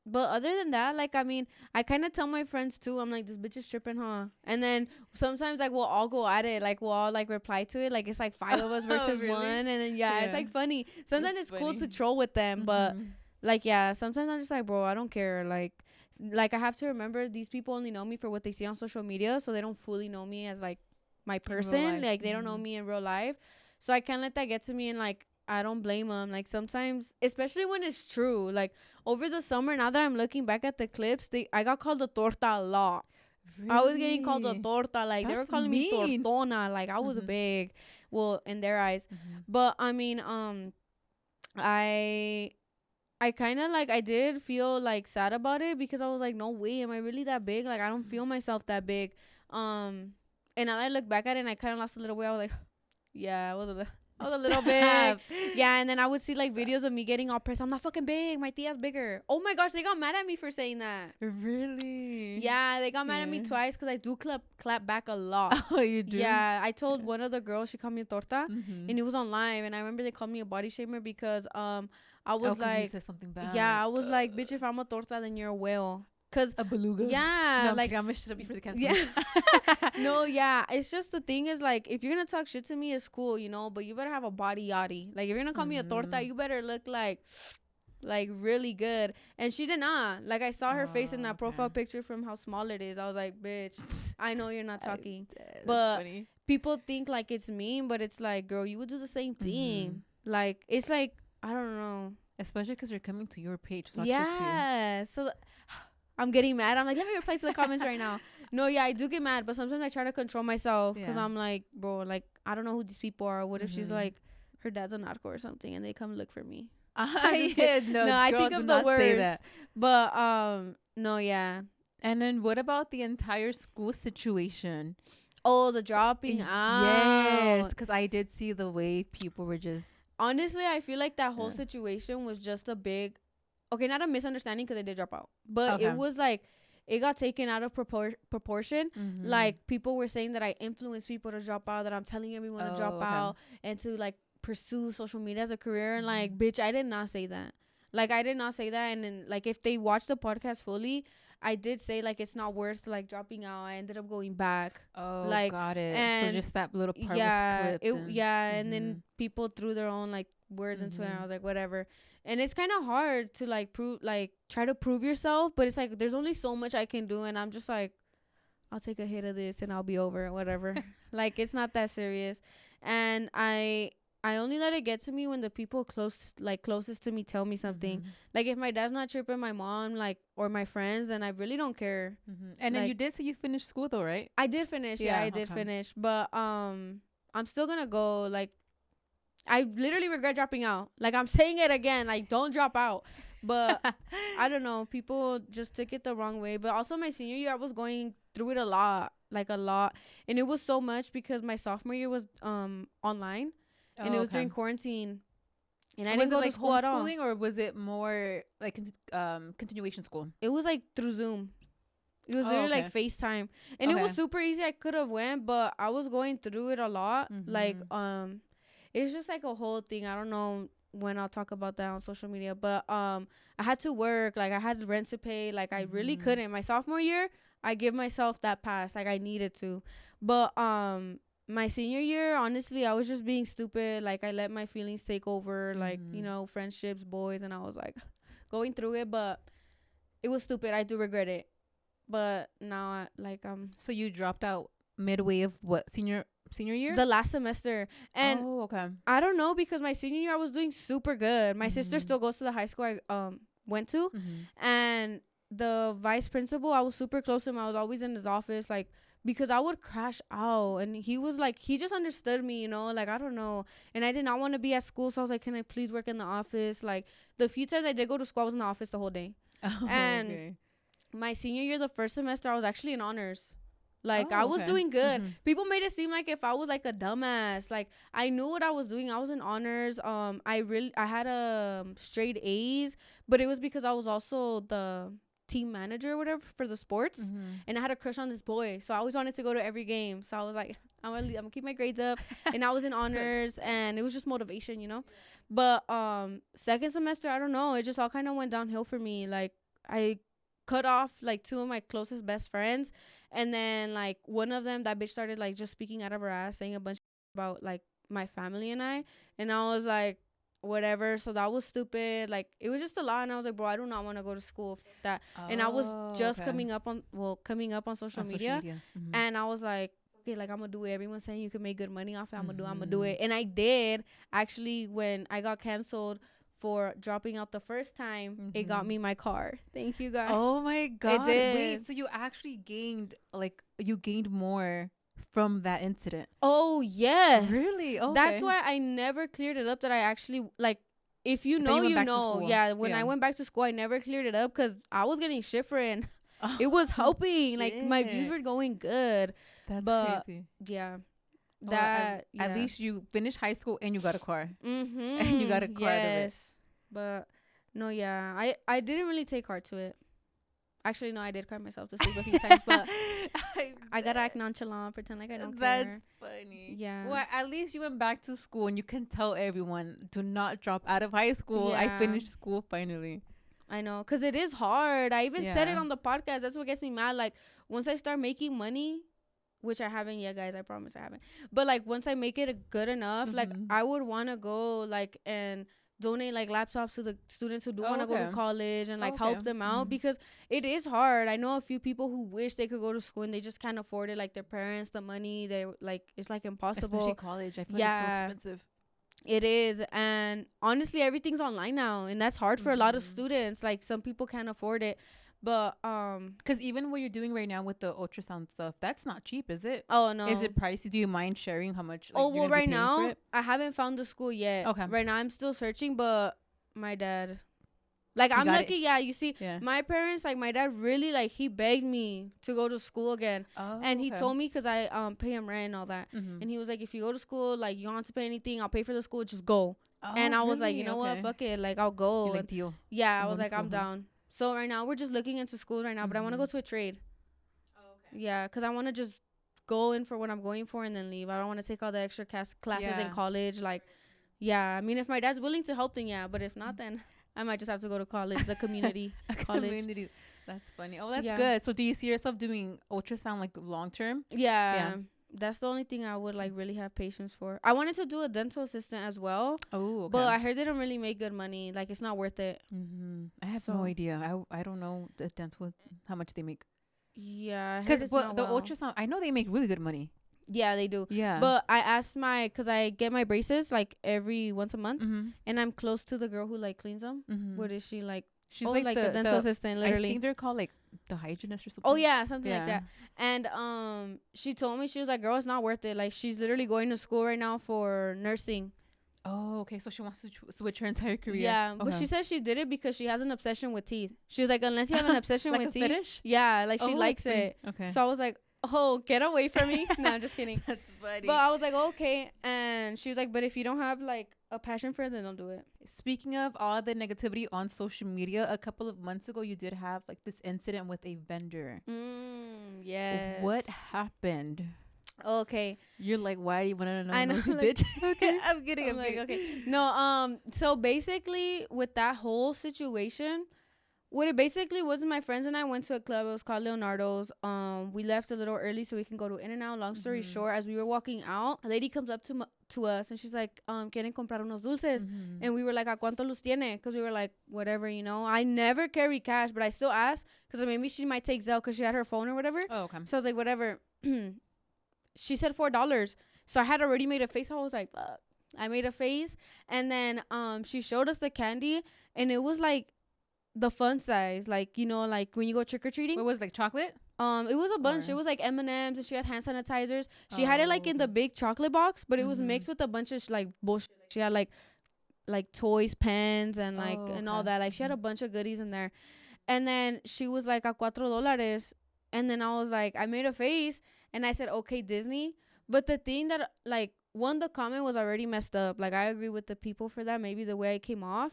But other than that, like, I mean, I kind of tell my friends too, I'm like, this bitch is tripping, huh? And then sometimes, like, we'll all go at it. Like, we'll all, like, reply to it. Like, it's, like, 5 of us versus really? 1. And then, it's, like, funny. Sometimes it's cool to troll with them. But, like, yeah, sometimes I'm just like, bro, I don't care. Like, I have to remember these people only know me for what they see on social media. So they don't fully know me as, like, my person. Like, they don't know me in real life. So I can't let that get to me. And, like, I don't blame them. Like, sometimes, especially when it's true, like, over the summer, now that I'm looking back at the clips, I got called a torta a lot. Really? I was getting called a torta. Like, they were calling me tortona. Like, I was big. Well, in their eyes. But, I mean, I kind of, like, I did feel, like, sad about it because I was like, no way, am I really that big? Like, I don't feel myself that big. And now that I look back at it and I kind of lost a little weight, I was like, Yeah, I was a little big. Yeah, and then I would see like videos of me getting all pressed. I'm not fucking big. My tia's bigger. Oh my gosh, they got mad at me for saying that. Really? Yeah, they got mad at me twice because I do clap back a lot. Oh, you do? Yeah, I told one of the girls, she called me a torta, and it was on live, and I remember they called me a body shamer because I was like, you said something bad. Yeah, I was like, bitch, if I'm a torta, then you're a whale. Cause a beluga. Yeah, no, like I'm shut up before the cancel. Yeah. No, yeah. It's just the thing is like if you're gonna talk shit to me, it's cool, you know. But you better have a body yachty. Like if you're gonna call me a torta, you better look like really good. And she did not. Like I saw her face in that profile picture from how small it is. I was like, bitch, I know you're not talking. But funny. People think like it's mean, but it's like, girl, you would do the same thing. Like it's like I don't know. Especially because you're coming to your page. Yeah. So. I'm getting mad. I'm like, let me reply to the comments right now. No, yeah, I do get mad, but sometimes I try to control myself because I'm like, bro, like, I don't know who these people are. What if she's like, her dad's a narco or something, and they come look for me? No, I think of the worst. But no, yeah. And then what about the entire school situation? Oh, the dropping out. Yes, because I did see the way people were just. Honestly, I feel like that whole situation was just a big. Okay, not a misunderstanding because they did drop out. But it was like, it got taken out of proportion. Like, people were saying that I influenced people to drop out, that I'm telling everyone to drop out and to, like, pursue social media as a career. And, like, bitch, I did not say that. Like, I did not say that. And then, like, if they watch the podcast fully, I did say, like, it's not worth, like, dropping out. I ended up going back. Oh, like, got it. And so just that little part was clipped. And then people threw their own, like, words into it. And I was like, whatever. And it's kind of hard to like try to prove yourself, but it's like there's only so much I can do, and I'm just like, I'll take a hit of this and I'll be over it, whatever. Like it's not that serious. And I only let it get to me when the people closest to me tell me something. Like if my dad's not tripping, my mom or my friends, then I really don't care. And then you did say you finished school though, right? I did finish. Yeah, I did finish, but I'm still gonna go. Like I literally regret dropping out. Like I'm saying it again, like don't drop out. But I don't know, people just took it the wrong way. But also my senior year, I was going through it a lot. And it was so much because my sophomore year was online and it was during quarantine. And I didn't go to school at all. Was it homeschooling or was it more like continuation school? It was like through Zoom. It was literally like FaceTime. And it was super easy. I could have went, but I was going through it a lot. Like it's just like a whole thing. I don't know when I'll talk about that on social media, but I had to work. Like I had rent to pay. Like I really couldn't. My sophomore year, I give myself that pass. Like I needed to. But my senior year, honestly, I was just being stupid. Like I let my feelings take over. Like you know, friendships, boys, and I was like going through it. But it was stupid. I do regret it. But now, So you dropped out midway of what senior year? The last semester. And I don't know, because my senior year I was doing super good. My sister still goes to the high school I went to, and the vice principal, I was super close to him. I was always in his office, like, because I would crash out, and he was like, he just understood me, you know, like I don't know. And I did not want to be at school, so I was like, can I please work in the office? Like the few times I did go to school, I was in the office the whole day. My senior year, the first semester, I was actually in honors. Like I was doing good. People made it seem like if I was like a dumbass. Like I knew what I was doing. I was in honors. I had straight A's, but it was because I was also the team manager or whatever for the sports, and I had a crush on this boy. So I always wanted to go to every game. So I was like, I'm gonna keep my grades up, and I was in honors, and it was just motivation, you know. But second semester, I don't know. It just all kind of went downhill for me. Like I cut off like two of my closest best friends. And then, like, one of them, that bitch started, like, just speaking out of her ass, saying a bunch about, like, my family and I. And I was like, whatever. So that was stupid. Like, it was just a lot. And I was like, bro, I do not want to go to school for that. And I was just coming up on social media. And I was like, okay, like, I'm going to do it. Everyone's saying you can make good money off it. I'm going to do it. And I did. Actually, when I got canceled for dropping out the first time, it got me my car. Thank you, guys. Oh my god! It did. Wait, so you actually gained more from that incident? Oh yes, really? Okay. That's why I never cleared it up. That I actually like. If you know, you know. Yeah. When I went back to school, I never cleared it up because I was getting shit for it. It was helping. Like my views were going good. That's crazy. Yeah. That at least you finished high school and you got a car. And you got a car. Yes, but no, yeah, I didn't really take heart to it. Actually, no, I did cry myself to sleep a few times, but I gotta act nonchalant, pretend like I don't care. That's funny. Yeah. Well, at least you went back to school and you can tell everyone, do not drop out of high school. Yeah. I finished school finally. I know, because it is hard. I even said it on the podcast. That's what gets me mad. Like, once I start making money, which I haven't yet, guys. I promise I haven't. But, like, once I make it good enough, like, I would want to go, like, and donate like laptops to the students who do want to go to college and like help them out because it is hard. I know a few people who wish they could go to school and they just can't afford it. Like their parents, the money, they like it's like impossible. Especially college. I feel like it's so expensive. It is, and honestly, everything's online now, and that's hard for a lot of students. Like some people can't afford it. But because even what you're doing right now with the ultrasound stuff, that's not cheap, is it? Oh no. Is it pricey? Do you mind sharing how much? Like, well, right now I haven't found the school yet. Okay. Right now I'm still searching, but my dad, like I'm lucky. Yeah, you see, my parents, like my dad, really like he begged me to go to school again, and he told me because I pay him rent and all that, and he was like, if you go to school, like you don't have to pay anything. I'll pay for the school. Just go. And I was like, you know what? Fuck it. Like I'll go. Like deal. Yeah, I was like, I'm down. So right now we're just looking into schools right now, but I want to go to a trade. Oh, okay. Yeah, because I want to just go in for what I'm going for and then leave. I don't want to take all the extra classes in college. Like, yeah, I mean, if my dad's willing to help, then yeah. But if not, then I might just have to go to college, the community college. Community. That's funny. Oh, that's good. So do you see yourself doing ultrasound like long term? Yeah. That's the only thing I would like really have patience for. I wanted to do a dental assistant as well. Oh, okay. But I heard they don't really make good money. Like it's not worth it. I have no idea. I don't know the dental how much they make. Yeah, because the ultrasound, I know they make really good money. Yeah, they do. Yeah, but I asked because I get my braces like every once a month, and I'm close to the girl who like cleans them. What is she like? She's like the dental assistant, literally. I think they're called like the hygienist or something. Oh yeah, something like that. And she told me, she was like, girl, it's not worth it. Like she's literally going to school right now for nursing. Oh, okay. So she wants to switch her entire career. Yeah, but she said she did it because she has an obsession with teeth. She was like, unless you have an obsession with teeth. Fetish? Yeah, like she likes it. Okay. So I was like, oh, get away from me. No, I'm just kidding. That's funny. But I was like, okay. And she was like, but if you don't have like a passion for it, then don't do it. Speaking of all the negativity on social media, a couple of months ago you did have like this incident with a vendor. Yes. What happened? Okay. You're like, why do you want to know? I know, like, bitch. Okay. I'm kidding. I'm like, okay. No, so basically with that whole situation, what it basically was, my friends and I went to a club. It was called Leonardo's. We left a little early so we can go to In-N-Out. Long story short, as we were walking out, a lady comes up to us and she's like, quieren comprar unos dulces. And we were like, ¿a cuánto los tiene? Because we were like, whatever, you know. I never carry cash, but I still asked because maybe she might take Zelle because she had her phone or whatever. Oh, okay. So I was like, whatever. She said $4. So I had already made a face. I was like, fuck. I made a face. And then she showed us the candy and it was like the fun size, like, you know, like when you go trick-or-treating. What was like chocolate? It was a bunch. It was like M&Ms and she had hand sanitizers. She had it like in the big chocolate box, but it was mixed with a bunch of like bullshit. She had like toys, pens, and like and all that. Like she had a bunch of goodies in there. And then she was like, a $4. And then I was like, I made a face and I said, okay, Disney. But the thing that like, one, the comment was already messed up. Like I agree with the people for that, maybe the way I came off.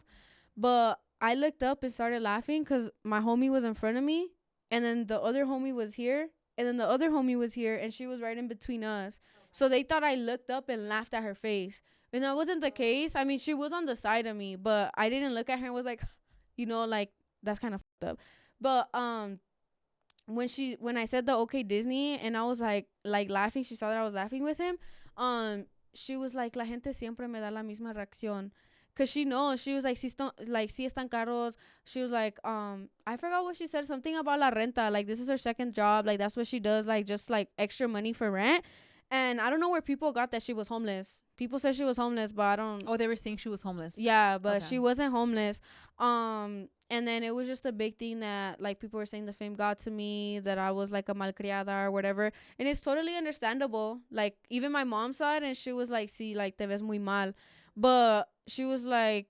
But I looked up and started laughing because my homie was in front of me. And then the other homie was here. And then the other homie was here. And she was right in between us. So they thought I looked up and laughed at her face. And that wasn't the case. I mean, she was on the side of me. But I didn't look at her and was like, you know, like, that's kind of fucked up. But when I said the okay Disney and I was like laughing, she saw that I was laughing with him. She was like, la gente siempre me da la misma reacción. Cause she knows, she was like, si están caros. She was like, I forgot what she said, something about la renta. Like this is her second job. Like that's what she does. Like just like extra money for rent. And I don't know where people got that she was homeless. People said she was homeless, but I don't. Oh, they were saying she was homeless. Yeah, but she wasn't homeless. And then it was just a big thing that like people were saying the fame got to me, that I was like a malcriada or whatever. And it's totally understandable. Like even my mom saw it and she was like, sí, like te ves muy mal. But she was like,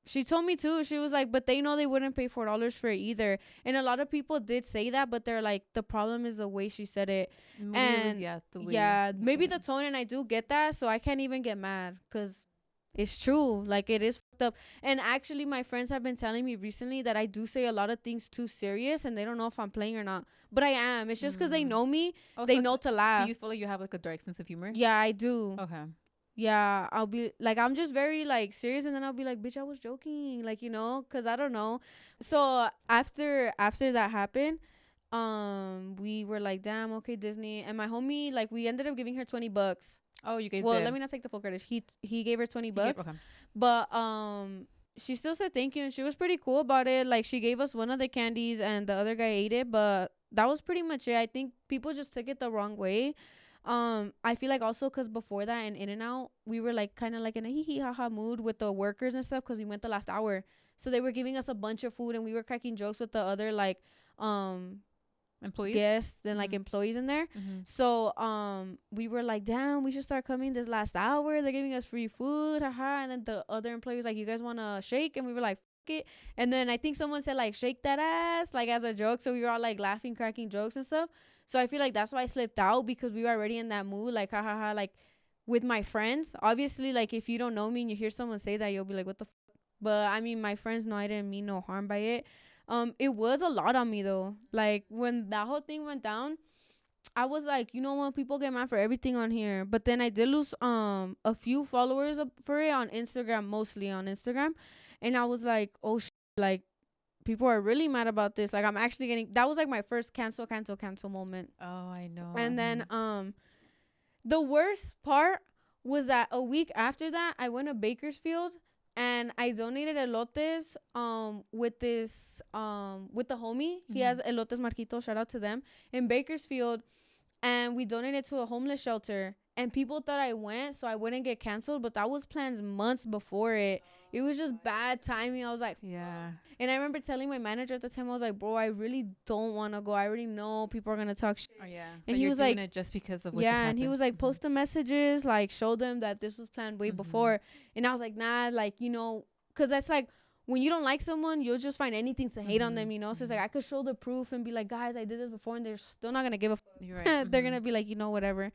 She told me too. She was like, but they know they wouldn't pay $4 for it either. And a lot of people did say that, but they're like, the problem is the way she said it. Maybe and it was, maybe the tone, and I do get that, so I can't even get mad because it's true. Like, it is fucked up. And actually, my friends have been telling me recently that I do say a lot of things too serious, and they don't know if I'm playing or not. But I am. It's just because they know me. They know to laugh. Do you feel like you have like a dark sense of humor? Yeah, I do. Okay. Yeah, I'll be like, I'm just very like serious, and then I'll be like, bitch, I was joking, like, you know, because I don't know. So after that happened, we were like, damn, okay, Disney. And my homie, like, we ended up giving her $20. Oh, you guys well did. Let me not take the full credit. He gave her $20. Okay. But she still said thank you, and she was pretty cool about it. Like, she gave us one of the candies, and the other guy ate it, but that was pretty much it. I think people just took it the wrong way. I feel like also because before that in In-N-Out, we were like kind of like in a hee hee ha ha mood with the workers and stuff because we went the last hour. So they were giving us a bunch of food, and we were cracking jokes with the other like employees, guests and like employees in there. So we were like, damn, we should start coming this last hour. They're giving us free food, haha. And then the other employees like, you guys want to shake? And we were like, fuck it. And then I think someone said like, shake that ass, like as a joke. So we were all like laughing, cracking jokes and stuff. So I feel like that's why I slipped out, because we were already in that mood, like ha ha ha, like with my friends. Obviously, like if you don't know me and you hear someone say that, you'll be like, what the fuck? But I mean, my friends know I didn't mean no harm by it. It was a lot on me though. Like when that whole thing went down, I was like, you know what, people get mad for everything on here. But then I did lose a few followers for it on Instagram, mostly on Instagram. And I was like, oh like people are really mad about this. Like, I'm actually getting, that was like my first cancel moment. Oh, I know. And then the worst part was that a week after that, I went to Bakersfield and I donated elotes with this with the homie. He has elotes Marquito, shout out to them, in Bakersfield. And we donated to a homeless shelter. And people thought I went so I wouldn't get canceled, but that was planned months before it. It was just bad timing. I was like, yeah. And I remember telling my manager at the time, I was like, bro, I really don't want to go. I already know people are going to talk shit. Oh, yeah. And he was like, it just because of what yeah. just And he was like, post the messages, like show them that this was planned way before. And I was like, nah, like, you know, because that's like, when you don't like someone, you'll just find anything to hate on them, you know? So it's like, I could show the proof and be like, guys, I did this before, and they're still not going to give a fuck. You're right. They're going to be like, you know, whatever.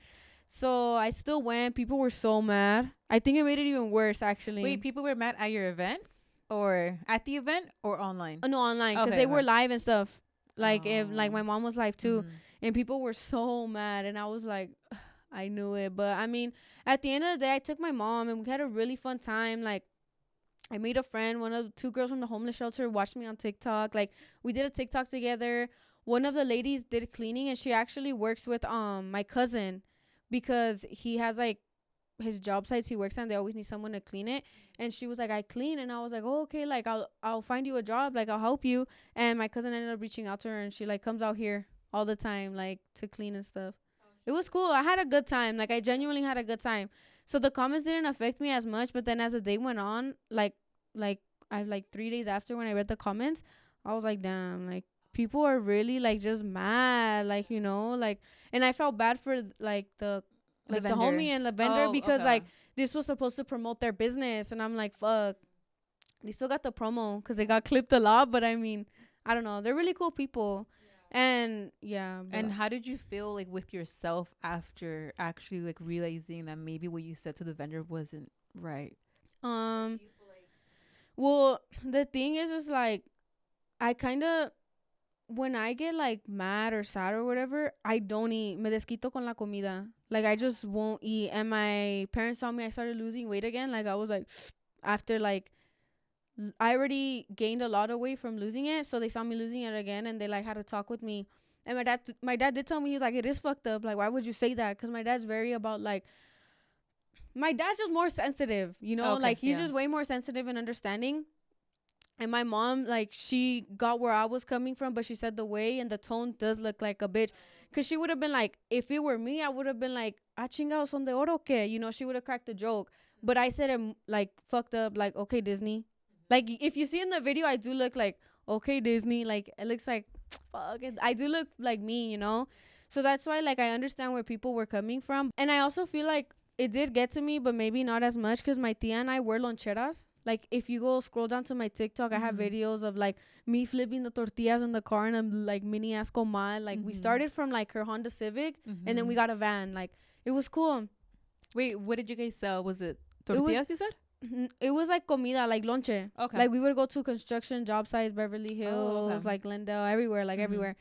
So I still went. People were so mad. I think it made it even worse, actually. Wait, people were mad at your event? Or at the event or online? No, online, because they were live and stuff. Like, if like my mom was live too. And people were so mad. And I was like, I knew it. But I mean, at the end of the day, I took my mom and we had a really fun time. Like, I made a friend. One of the two girls from the homeless shelter watched me on TikTok. Like, we did a TikTok together. One of the ladies did cleaning, and she actually works with my cousin, because he has like his job sites he works on, they always need someone to clean it. And she was like, I clean. And I was like, oh, okay, like I'll find you a job, like I'll help you. And my cousin ended up reaching out to her, and she like comes out here all the time, like to clean and stuff. It was cool. I had a good time. Like, I genuinely had a good time. So the comments didn't affect me as much. But then as the day went on, like I've like 3 days after, when I read the comments, I was like, damn, like people are really like just mad, like, you know, like. And I felt bad for like the homie and the vendor, because like this was supposed to promote their business. And I'm like, fuck, they still got the promo because they got clipped a lot. But I mean, I don't know, they're really cool people. And yeah. And how did you feel like with yourself after actually like realizing that maybe what you said to the vendor wasn't right? Well, the thing is like, I kind of, when I get like mad or sad or whatever, I don't eat. Me desquito con la comida. Like, I just won't eat. And my parents saw me, I started losing weight again. Like, I was like, after like, I already gained a lot of weight from losing it. So they saw me losing it again, and they like had to talk with me. And my dad did tell me, he was like, it is fucked up. Like, why would you say that? Because my dad's very about like, my dad's just more sensitive, you know? Okay, like, he's just way more sensitive and understanding. And my mom, like, she got where I was coming from, but she said the way and the tone does look like a bitch. Because she would have been like, if it were me, I would have been like, ah, chingados, son de oro, que? You know, she would have cracked the joke. But I said it, like, fucked up, like, okay, Disney. Like, if you see in the video, I do look like, okay, Disney. Like, it looks like, fuck, I do look like me, you know? So that's why, like, I understand where people were coming from. And I also feel like it did get to me, but maybe not as much, because my tia and I were loncheras. Like, if you go scroll down to my TikTok, I have videos of, like, me flipping the tortillas in the car and I'm, like, mini ass comal. Like, we started from, like, her Honda Civic, and then we got a van. Like, it was cool. Wait, what did you guys sell? Was it tortillas, you said? It was, like, comida, like, lonche. Okay. Like, we would go to construction job sites, Beverly Hills, like, Glendale, everywhere, like, everywhere.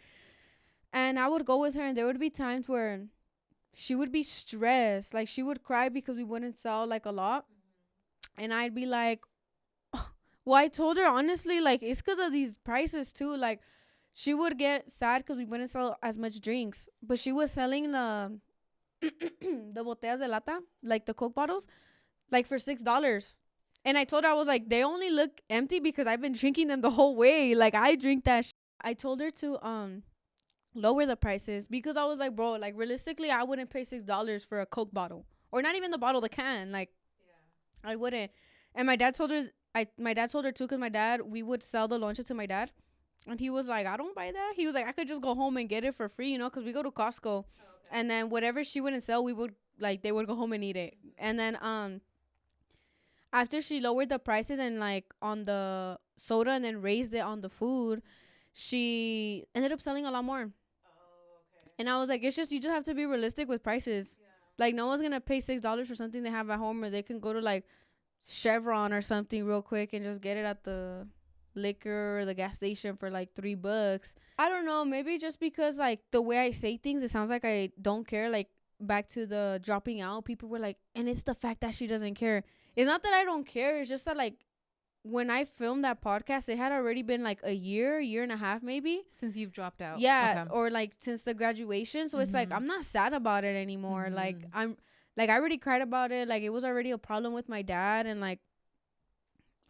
And I would go with her, and there would be times where she would be stressed. Like, she would cry because we wouldn't sell, like, a lot. And I'd be like, well, I told her, honestly, like, it's because of these prices, too. Like, she would get sad because we wouldn't sell as much drinks. But she was selling the botellas de lata, like the Coke bottles, like, for $6. And I told her, I was like, they only look empty because I've been drinking them the whole way. Like, I drink that I told her to lower the prices because I was like, bro, like, realistically, I wouldn't pay $6 for a Coke bottle. Or not even the bottle, the can. Like, I wouldn't. And my dad told her too, because my dad, we would sell the lonche to my dad, and he was like, I don't buy that. He was like, I could just go home and get it for free, because we go to Costco, and then whatever she wouldn't sell, we would, like, they would go home and eat it. And then after she lowered the prices and, like, on the soda and then raised it on the food, she ended up selling a lot more. And I was like, it's just, you just have to be realistic with prices. Like, no one's gonna pay $6 for something they have at home, or they can go to, like, Chevron or something real quick and just get it at the liquor or the gas station for, like, $3. I don't know, maybe just because, like, the way I say things, it sounds like I don't care. Like, back to the dropping out, people were like, and it's the fact that she doesn't care. It's not that I don't care, it's just that, like, when I filmed that podcast, it had already been, like, a year and a half maybe since you've dropped out. Yeah. Okay. Or, like, since the graduation. So it's like, I'm not sad about it anymore. Like, I already cried about it. Like, it was already a problem with my dad. And, like,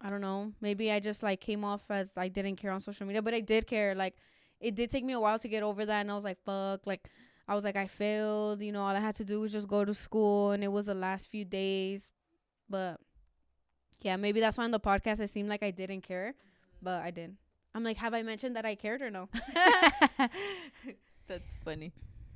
I don't know. Maybe I just, like, came off as I didn't care on social media. But I did care. Like, it did take me a while to get over that. And I was like, fuck. Like, I was like, I failed. All I had to do was just go to school. And it was the last few days. But, yeah, maybe that's why on the podcast it seemed like I didn't care. But I did. I'm like, have I mentioned that I cared or no? That's funny.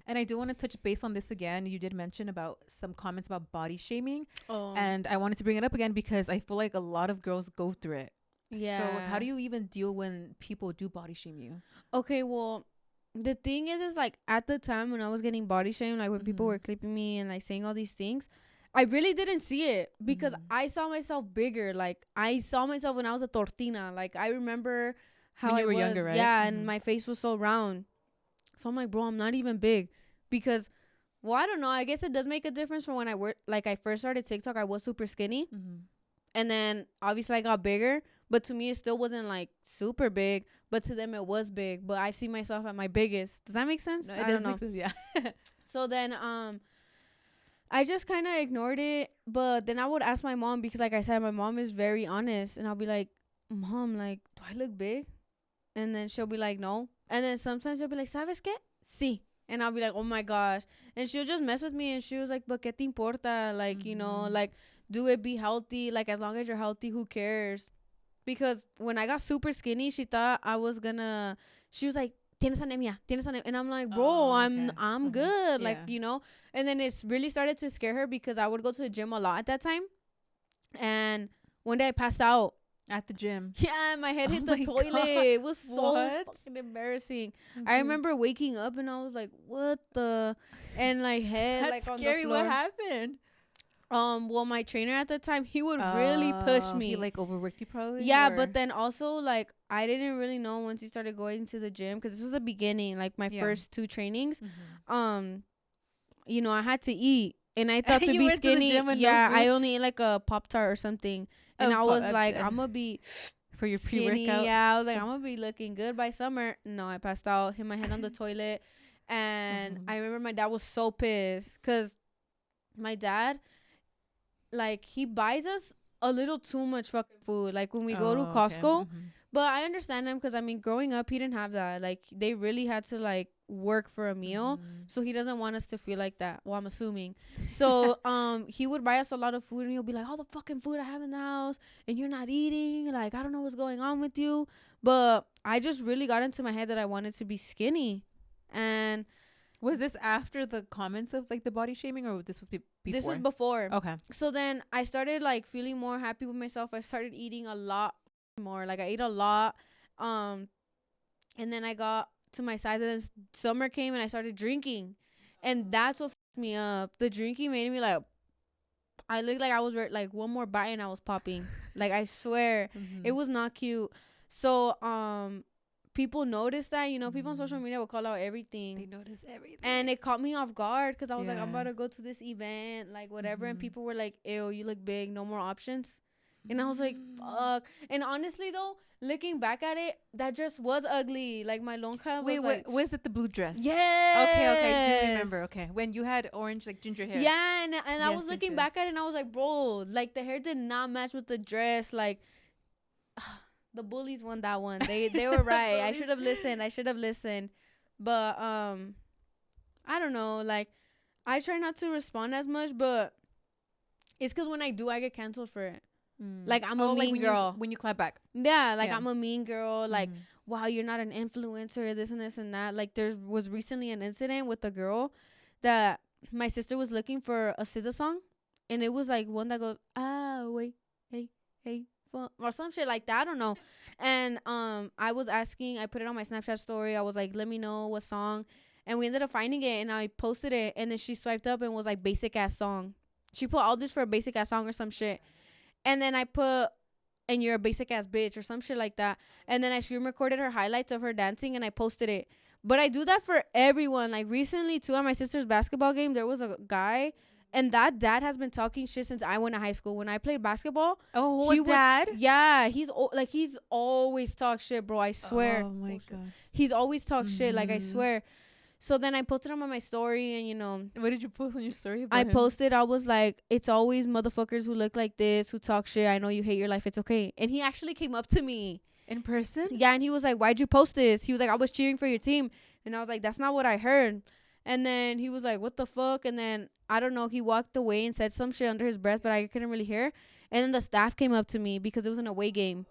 And I do want to touch base on this again. You did mention about some comments about body shaming. Oh. And I wanted to bring it up again because I feel like a lot of girls go through it. Yeah. So how do you even deal when people do body shame you? Okay, well, the thing is like, at the time when I was getting body shamed, like when people were clipping me and, like, saying all these things, I really didn't see it because I saw myself bigger. Like, I saw myself when I was a tortina. Like, I remember how I was younger, right? Yeah, and my face was so round. So I'm like, bro, I'm not even big. Because, well, I don't know. I guess it does make a difference from when I first started TikTok, I was super skinny. And then, obviously, I got bigger. But to me, it still wasn't, like, super big. But to them, it was big. But I see myself at my biggest. Does that make sense? No, it does make sense, yeah. So then, I just kind of ignored it. But then I would ask my mom because, like I said, my mom is very honest. And I'll be like, Mom, like, do I look big? And then she'll be like, no. And then sometimes she'll be like, ¿sabes qué? Sí. And I'll be like, oh, my gosh. And she'll just mess with me. And she was like, but ¿qué te importa? Like, like, do it, be healthy. Like, as long as you're healthy, who cares? Because when I got super skinny, she thought I was gonna... She was like, tienes anemia. And I'm like, bro, I'm good. Like, And then it's really started to scare her because I would go to the gym a lot at that time. And one day I passed out. At the gym. Yeah, my head hit the toilet. God. It was so fucking embarrassing. I remember waking up and I was like, what the? And like head That's like scary. on the floor. What happened? Well, my trainer at the time, he would really push me. He like overworked you probably? Yeah, but then also like I didn't really know once he started going to the gym because this was the beginning, like my first 2 trainings. I had to eat. And I thought to be skinny, I only ate like a Pop-Tart or something. And I was like, I'm going to be for your skinny. Pre-workout. Yeah, I was like, I'm going to be looking good by summer. No, I passed out, hit my head on the toilet. And I remember my dad was so pissed because my dad, like, he buys us a little too much fucking food. Like, when we go to Costco. But I understand him because, I mean, growing up, he didn't have that. Like, they really had to, like, work for a meal. So he doesn't want us to feel like that. Well, I'm assuming. So he would buy us a lot of food and he'll be like, all the fucking food I have in the house and you're not eating. Like, I don't know what's going on with you. But I just really got into my head that I wanted to be skinny. And was this after the comments of, like, the body shaming, or this was before? This is before. Okay. So then I started like feeling more happy with myself. I started eating a lot more. Like I ate a lot. And then I got to my size, and then summer came and I started drinking. And that's what fucked me up. The drinking made me like, I looked like I was like one more bite and I was popping. Like I swear, it was not cute. So people noticed that, you know, people on social media will call out everything. They notice everything. And it caught me off guard because I was like, I'm about to go to this event, like whatever. And people were like, ew, you look big, no more options. And I was like, fuck. And honestly, though, looking back at it, that dress was ugly. Like my lonja was like, was it the blue dress? Yeah. Okay. Do you remember? Okay. When you had orange, like ginger hair. Yeah. And I was looking back at it and I was like, bro, like the hair did not match with the dress. Like, the bullies won that one. They were right. I should have listened. But I don't know. Like, I try not to respond as much, but it's because when I do, I get canceled for it. Like I'm a mean girl. When you clap back. Yeah, like I'm a mean girl. Like, wow, you're not an influencer, this and this and that. Like there was recently an incident with a girl that my sister was looking for a SZA song, and it was like one that goes, wait, hey, or some shit like that. I don't know. And I was asking, I put it on my Snapchat story. I was like, let me know what song. And we ended up finding it, and I posted it, and then she swiped up and was like, basic ass song. She put all this for a basic ass song or some shit. And then I put, and you're a basic ass bitch or some shit like that. And then I screen recorded her highlights of her dancing and I posted it. But I do that for everyone. Like recently too, at my sister's basketball game, there was a guy, and that dad has been talking shit since I went to high school. When I played basketball. Oh, dad? Yeah, he's always talk shit, bro. I swear. Oh my God. He's always talk shit, like I swear. So then I posted him on my story, and you know. What did you post on your story? I posted, I was like, it's always motherfuckers who look like this, who talk shit. I know you hate your life. It's okay. And he actually came up to me. In person? Yeah, and he was like, why'd you post this? He was like, I was cheering for your team. And I was like, that's not what I heard. And then he was like, what the fuck? And then, I don't know, he walked away and said some shit under his breath, but I couldn't really hear. And then the staff came up to me because it was an away game.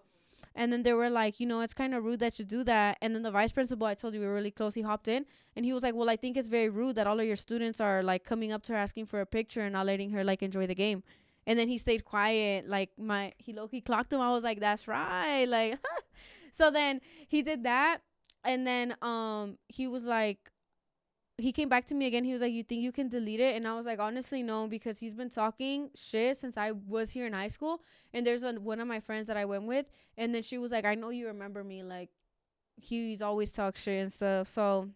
And then they were like, you know, it's kind of rude that you do that. And then the vice principal, I told you we were really close, he hopped in. And he was like, well, I think it's very rude that all of your students are, like, coming up to her asking for a picture and not letting her, like, enjoy the game. And then he stayed quiet. Like, he low-key clocked him. I was like, that's right. Like, so then he did that. And then he was like, he came back to me again. He was like, you think you can delete it? And I was like, honestly, no, because he's been talking shit since I was here in high school. And there's one of my friends that I went with. And then she was like, I know you remember me. Like, he's always talk shit and stuff. So,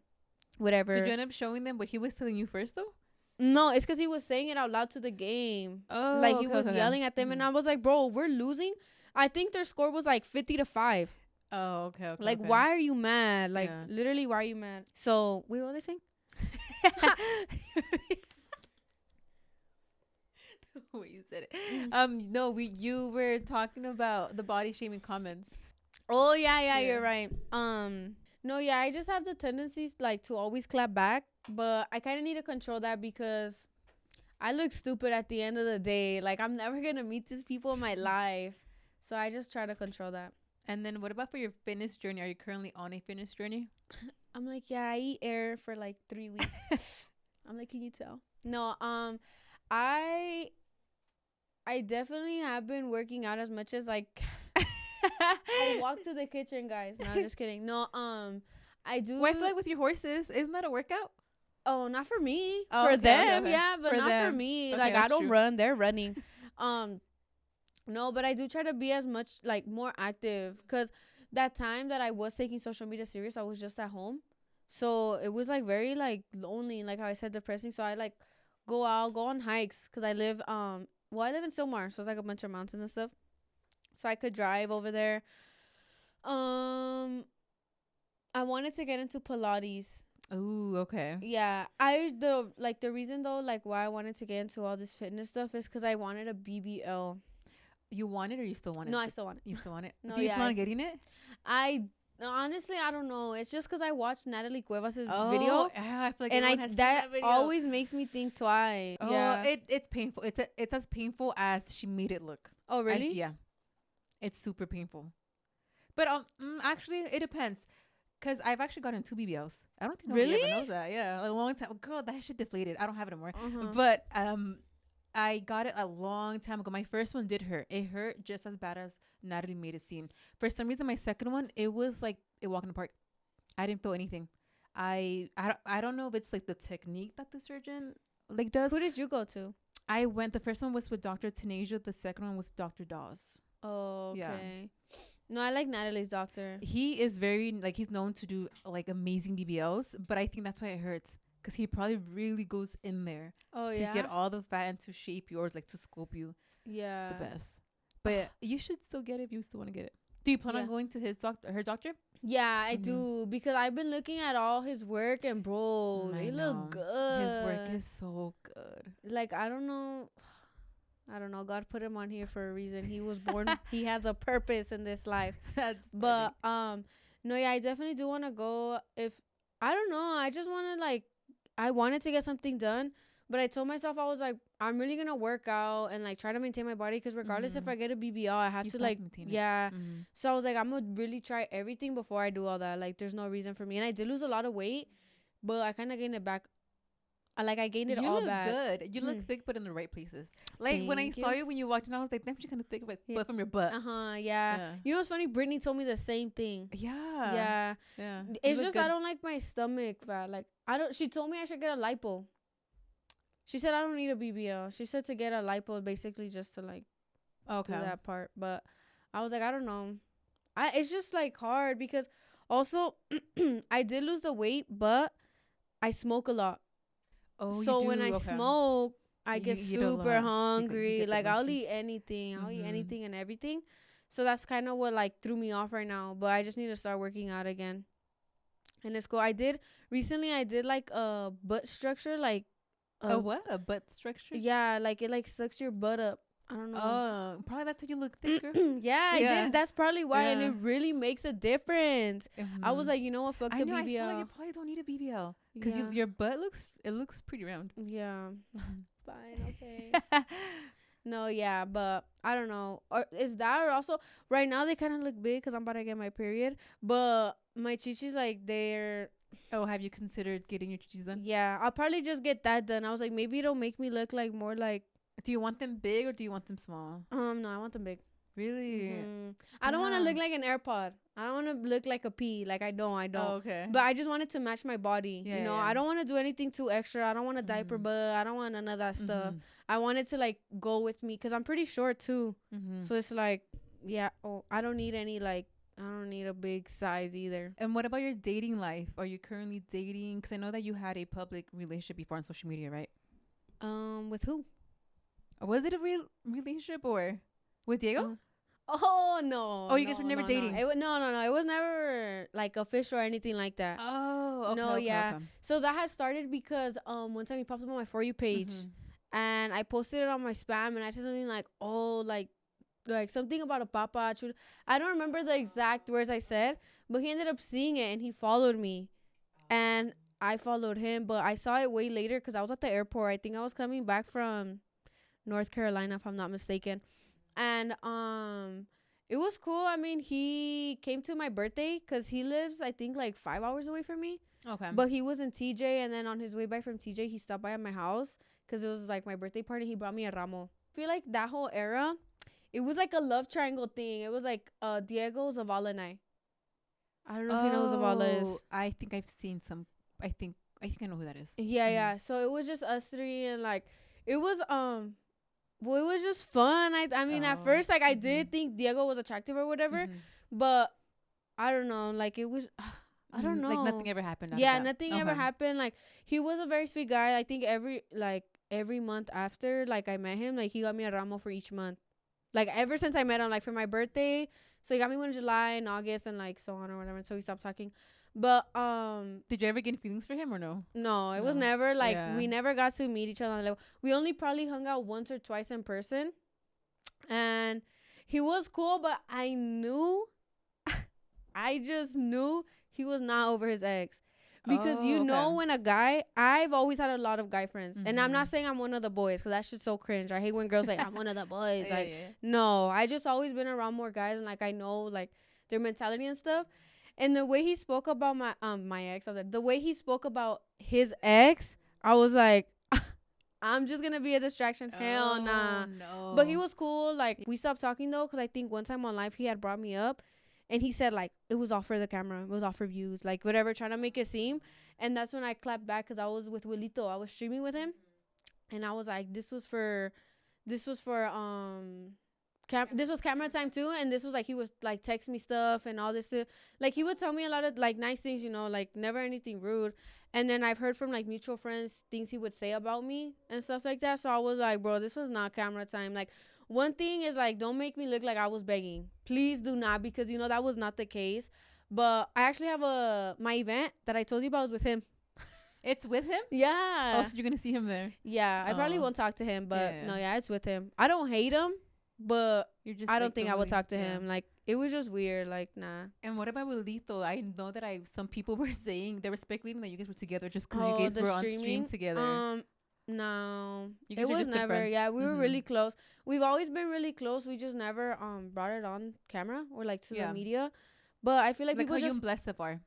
whatever. Did you end up showing them what he was telling you first, though? No, it's because he was saying it out loud to the game. Oh, like, he was yelling at them. And I was like, bro, we're losing. I think their score was like 50-5. Oh, okay. Like, why are you mad? Like, literally, why are you mad? So, wait, what were they saying? The way you said it. No, you were talking about the body shaming comments. Oh yeah, you're right. No, yeah, I just have the tendencies like to always clap back, but I kind of need to control that because I look stupid at the end of the day. Like, I'm never gonna meet these people in my life, so I just try to control that. And then what about for your fitness journey? Are you currently on a fitness journey? I'm like, yeah, I eat air for like 3 weeks. I'm like, can you tell? No, I definitely have been working out as much as like I walk to the kitchen, guys. No, I'm just kidding. No, I do. Well, I feel like with your horses, isn't that a workout? Oh, not for me. Oh, for okay, them, okay. yeah, but for not them. for me. Okay, like, I don't true. run; they're running. No, but I do try to be as much like more active because that time that I was taking social media serious, I was just at home, so it was like very like lonely, like how I said, depressing. So I like go on hikes because I live I live in Silmar, so it's like a bunch of mountains and stuff. So I could drive over there. I wanted to get into Pilates. Ooh, okay. Yeah, the reason though, like why I wanted to get into all this fitness stuff is because I wanted a BBL. You want it or you still want it? No, I still want it. You still want it? No, Do you plan on getting it? Honestly, I don't know. It's just because I watched Natalie Cuevas' video. Yeah, I feel like and that always makes me think twice. Oh, yeah. It's painful. It's as painful as she made it look. Oh, really? Yeah. It's super painful. But actually, it depends. Because I've actually gotten 2 BBLs. I don't think nobody ever knows that. Yeah, like a long time. Girl, that shit deflated. I don't have it anymore. Uh-huh. But I got it a long time ago. My first one did hurt. It hurt just as bad as Natalie made it seem. For some reason, my second one, it was like a walk in the park. I didn't feel anything. I don't know if it's like the technique that the surgeon like does. Who did you go to? I went. The first one was with Dr. Tanasia. The second one was Dr. Dawes. Oh, okay. Yeah. No, I like Natalie's doctor. He is very like he's known to do like amazing BBLs, but I think that's why it hurts because he probably really goes in there to get all the fat and to shape you or like to sculpt you. Yeah, the best. But you should still get it if you still want to get it. Do you plan on going to her doctor? Yeah, I do because I've been looking at all his work and bro, they look good. His work is so good. Like I don't know. God put him on here for a reason. He was born. He has a purpose in this life. That's but no, yeah, I definitely do want to go. If I don't know, I just want to like, I wanted to get something done, but I told myself I was like, I'm really gonna work out and like try to maintain my body because regardless if I get a BBL, I have to like So I was like, I'm gonna really try everything before I do all that. Like, there's no reason for me, and I did lose a lot of weight, but I kind of gained it back. I gained it all back. You look good. You look thick, but in the right places. Like when I saw you when you walked in, I was like, "Damn, you're kind of thick, but from your butt." Yeah. You know what's funny? Brittany told me the same thing. Yeah. It's just good. I don't like my stomach fat. Like I don't. She told me I should get a lipo. She said I don't need a BBL. She said to get a lipo basically just to like do that part. But I was like, I don't know. It's just like hard because also I did lose the weight, but I smoke a lot. Oh, so when I smoke, I get super hungry. Like I'll eat anything. I'll eat anything and everything. So that's kind of what like threw me off right now. But I just need to start working out again. And it's cool. I did like a butt structure, like a what? A butt structure? Yeah, like it like sucks your butt up. I don't know. Oh, probably that's how you look thicker. I did. That's probably why, and it really makes a difference. I was like, you know what? Fuck the BBL. I feel like you probably don't need a BBL because your butt looks pretty round. Yeah. Fine. Okay. No, yeah, but I don't know. Or is that or also right now they kind of look big because I'm about to get my period, but my chichis like they're. Oh, have you considered getting your chichis done? Yeah, I'll probably just get that done. I was like, maybe it'll make me look like more like. Do you want them big or do you want them small? No, I want them big. Really? I don't want to look like an AirPod. I don't want to look like a pea. Like I don't. Oh, okay. But I just want it to match my body. Yeah, you know, I don't want to do anything too extra. I don't want a diaper butt. I don't want none of that stuff. I want it to like go with me because I'm pretty short too. So it's like, I don't need any like. I don't need a big size either. And what about your dating life? Are you currently dating? Because I know that you had a public relationship before on social media, right? With who? Was it a real relationship or with Diego? Oh no! Oh, you guys were never dating? No. No. It was never like official or anything like that. Oh, okay. No, okay. So that had started because one time he popped up on my For You page, and I posted it on my spam, and I said something like, "Oh, like something about a papa." I don't remember the exact words I said, but he ended up seeing it and he followed me, and I followed him. But I saw it way later because I was at the airport. I think I was coming back from North Carolina, if I'm not mistaken. And it was cool. I mean, he came to my birthday because he lives, I think, like 5 hours away from me. Okay. But he was in TJ, and then on his way back from TJ, he stopped by at my house because it was like my birthday party. He brought me a ramo. I feel like that whole era, it was like a love triangle thing. It was like Diego, Zavala, and I don't know if you know who Zavala is. I think I've seen some. I think I know who that is. Yeah. So it was just us three, and like it was well, it was just fun. I mean, at first, like, I did think Diego was attractive or whatever, but I don't know. Like, it was, I don't know. Like, nothing ever happened. Nothing ever happened. Like, he was a very sweet guy. I think every month after, like, I met him, like, he got me a ramo for each month. Like, ever since I met him, like, for my birthday. So, he got me one in July and August and, like, so on or whatever. So, we stopped talking. But did you ever get feelings for him or no? No, it was never like we never got to meet each other. We only probably hung out once or twice in person, and he was cool. But I knew, I just knew he was not over his ex, because you know when a guy. I've always had a lot of guy friends, and I'm not saying I'm one of the boys because that's just so cringe. I hate when girls say I'm one of the boys. No, I just always been around more guys, and like I know like their mentality and stuff. And the way he spoke about my ex, the way he spoke about his ex, I was like, I'm just gonna be a distraction. Hell nah. No. But he was cool. Like, we stopped talking though, because I think one time on live he had brought me up, and he said like it was all for the camera, it was all for views, like whatever, trying to make it seem. And that's when I clapped back, because I was with Wilito. I was streaming with him, and I was like, this was for this was camera time too. And this was like, he was like text me stuff and all this stuff. Like, he would tell me a lot of like nice things, you know, like never anything rude. And then I've heard from like mutual friends things he would say about me and stuff like that. So I was like, bro, this was not camera time. Like, one thing is like, don't make me look like I was begging. Please do not, because you know that was not the case. But I actually have my event that I told you about was with him. It's with him? Yeah. Oh, so you're gonna see him there? Yeah, I probably won't talk to him, but no, yeah, it's with him. I don't hate him, but I don't think I would talk to him. Like, it was just weird. Like, nah. And what about Wilito? I know that some people were saying they were speculating that you guys were together just because you guys were on stream together. No, it was never. Yeah, we were really close. We've always been really close. We just never brought it on camera or like to the media. But I feel like people how just... you and Blessed are.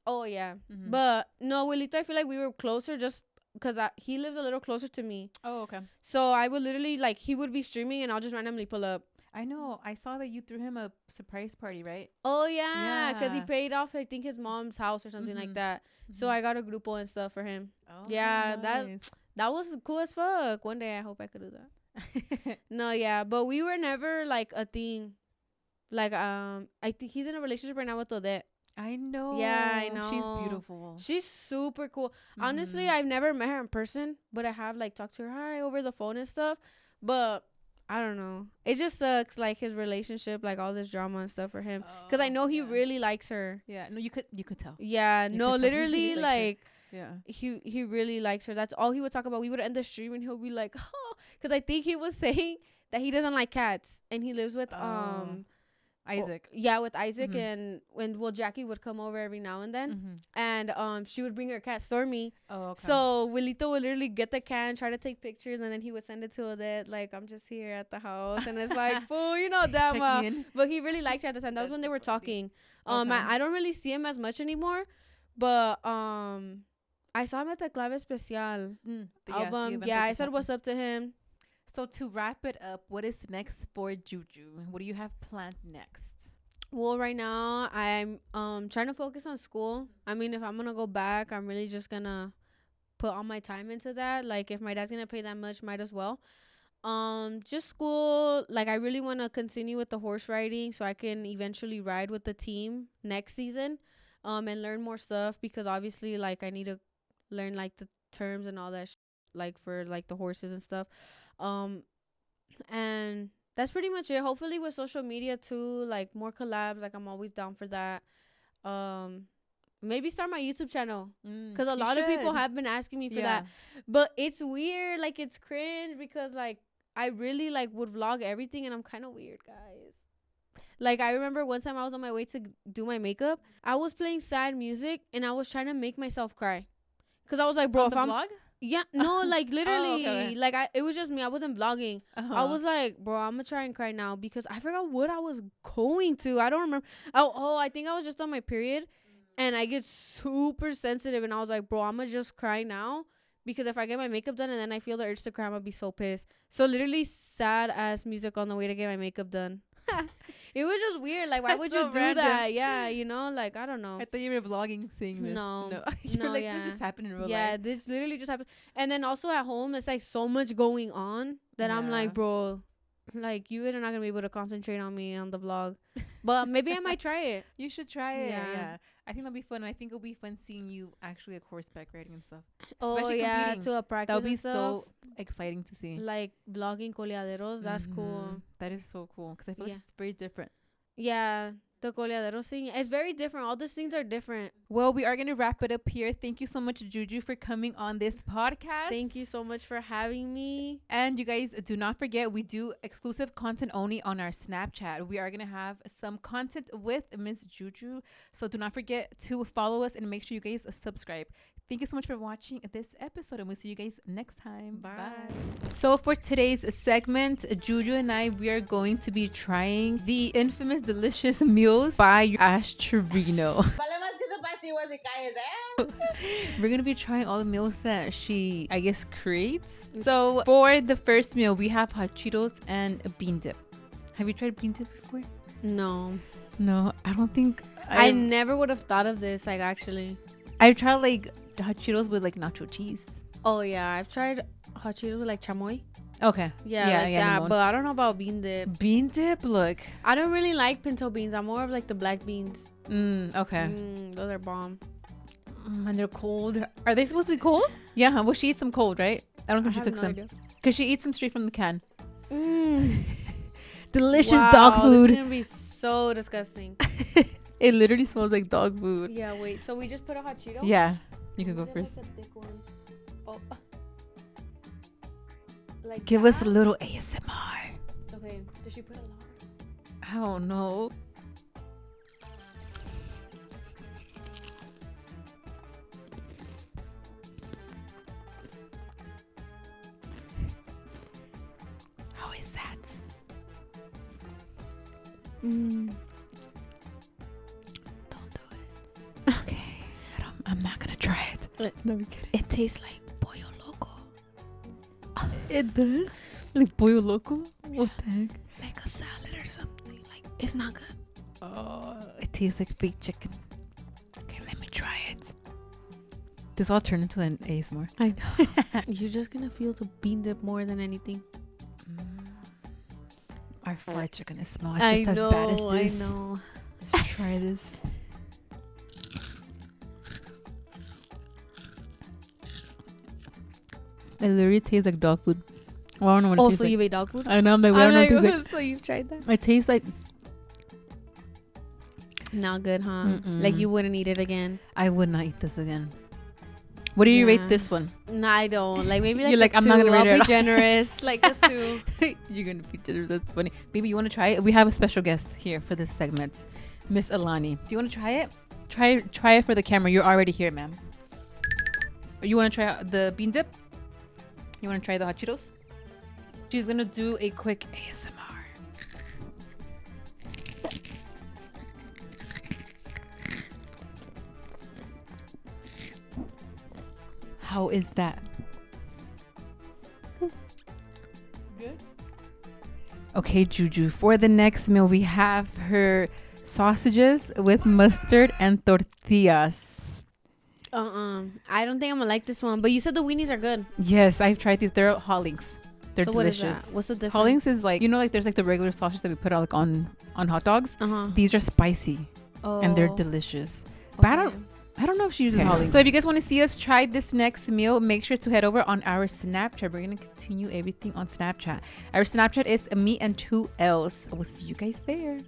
Oh, yeah. But no, Wilito, I feel like we were closer just because he lives a little closer to me. Oh, okay. So I would literally, like, he would be streaming and I'll just randomly pull up. I know. I saw that you threw him a surprise party, right? Oh, yeah. Because he paid off, I think, his mom's house or something like that. So I got a grupo and stuff for him. Oh, yeah. Nice. That was cool as fuck. One day I hope I could do that. No, yeah. But we were never, like, a thing. Like, I think he's in a relationship right now with Odette. I know. Yeah, I know. She's beautiful. She's super cool. Honestly, I've never met her in person, but I have, like, talked to her over the phone and stuff. But I don't know. It just sucks, like, his relationship, like, all this drama and stuff for him. Because I know he really likes her. Yeah. No, you could tell. Yeah. No, literally, really like, yeah. He really likes her. That's all he would talk about. We would end the stream and he'll be like, oh. Because I think he was saying that he doesn't like cats. And he lives with, Isaac. With Isaac. And Jackie would come over every now and then. And she would bring her cat Stormy. Oh, okay. So Wilito would literally get the cat and try to take pictures, and then he would send it to Odette, like, I'm just here at the house. And it's like, fool, you know damn well. But he really liked her at the time. That was when they were talking. I don't really see him as much anymore, but I saw him at the Clave Especial album. Yeah, I said what's up to him. So to wrap it up, what is next for Juju? What do you have planned next? Well, right now I'm trying to focus on school. I mean, if I'm gonna go back, I'm really just gonna put all my time into that. Like, if my dad's gonna pay that much, might as well. Just school. Like, I really want to continue with the horse riding so I can eventually ride with the team next season, and learn more stuff, because obviously, like, I need to learn, like, the terms and all that like, for, like, the horses and stuff. And that's pretty much it. Hopefully with social media too, like, more collabs. Like, I'm always down for that. Maybe start my YouTube channel, because a lot of people have been asking me for that. But it's weird. Like, it's cringe, because, like, I really, like, would vlog everything, and I'm kind of weird, guys. Like, I remember one time I was on my way to do my makeup. I was playing sad music, and I was trying to make myself cry, because I was like, bro, if I'm vlog? Yeah, no, like, literally, okay. Like, it was just me. I wasn't vlogging. I was like, bro, I'm gonna try and cry now, because I forgot what I was going to. I don't remember. I think I was just on my period, and I get super sensitive, and I was like, bro, I'm gonna just cry now, because if I get my makeup done and then I feel the urge to cry, I'm gonna be so pissed. So literally sad ass music on the way to get my makeup done. It was just weird. Like, why would you do that? Yeah, you know, like, I don't know. I thought you were vlogging seeing this. No. You're like, this just happened in real life. Yeah, this literally just happened. And then also at home, it's like so much going on that I'm like, bro, like, you guys are not gonna be able to concentrate on me on the vlog. But maybe I might try it. You should try it. Yeah. I think that'll be fun. I think it'll be fun seeing you actually like horseback riding and stuff. Especially competing. To a practice. That'll be so exciting to see. Like, vlogging coleaderos, that's cool. That is so cool, because I feel like it's very different. Yeah, the coleadero scene. It's very different. All the scenes are different. Well, we are going to wrap it up here. Thank you so much, Juju, for coming on this podcast. Thank you so much for having me. And you guys, do not forget, we do exclusive content only on our Snapchat. We are going to have some content with Miss Juju. So do not forget to follow us and make sure you guys subscribe. Thank you so much for watching this episode, and we'll see you guys next time. Bye. So for today's segment, Juju and we are going to be trying the infamous delicious meals by Ash Trevino. We're gonna be trying all the meals that she, I guess, creates. So for the first meal, we have hot Cheetos and a bean dip. Have you tried bean dip before? No. No, I don't think. I never would have thought of this. Like, actually, I've tried like hot Cheetos with like nacho cheese. Oh yeah, I've tried hot Cheetos with like chamoy. Okay. Yeah, that. But I don't know about bean dip. Bean dip, look. I don't really like pinto beans. I'm more of like the black beans. Okay. Those are bomb. And they're cold. Are they supposed to be cold? Yeah. Well, she eats them cold, right? I don't think she cooks them. Because she eats them straight from the can. Delicious dog food. This is gonna be so disgusting. It literally smells like dog food. Yeah, wait. So we just put a hot Cheeto? Yeah. You can go first. Like a thick one. Oh. Like give us a little ASMR. Okay. Does she put a lot? I don't know. How is that? Don't do it. Okay. I'm not gonna try it. No, I'm kidding. It tastes like pollo loco. It does? Like pollo loco? What the heck? Like a salad or something. Like, it's not good. Oh, it tastes like baked chicken. Okay, let me try it. This all turned into an ASMR. I know. You're just gonna feel the bean dip more than anything. Our farts are gonna smell just as bad as this. I know. Let's try this. It literally tastes like dog food. Well, I don't know what it tastes like. Also, you ate dog food? I know. I'm like, what it tastes like. So you've tried that? It tastes like... Not good, huh? Like, you wouldn't eat it again? I would not eat this again. What do you rate this one? No, I don't. Like, maybe like you're like, I'm not gonna rate it. I'll be generous. Like a 2. You're gonna be generous. That's funny. Baby, you want to try it? We have a special guest here for this segment, Miss Alani. Do you want to try it? Try it for the camera. You're already here, ma'am. Or you want to try the bean dip? You want to try the hot Cheetos? She's gonna do a quick ASMR. How is that? Good. Okay, Juju. For the next meal, we have her sausages with mustard and tortillas. I don't think I'm gonna like this one. But you said the weenies are good. Yes, I've tried these. They're Hollings. They're delicious. What is that? What's the difference? Hollings is like, you know, like there's like the regular sausage that we put out like on hot dogs. These are spicy, and they're delicious. Okay. But I don't know if she uses Hollings. So if you guys want to see us try this next meal, make sure to head over on our Snapchat. We're gonna continue everything on Snapchat. Our Snapchat is me and 2 L's. We'll see you guys there.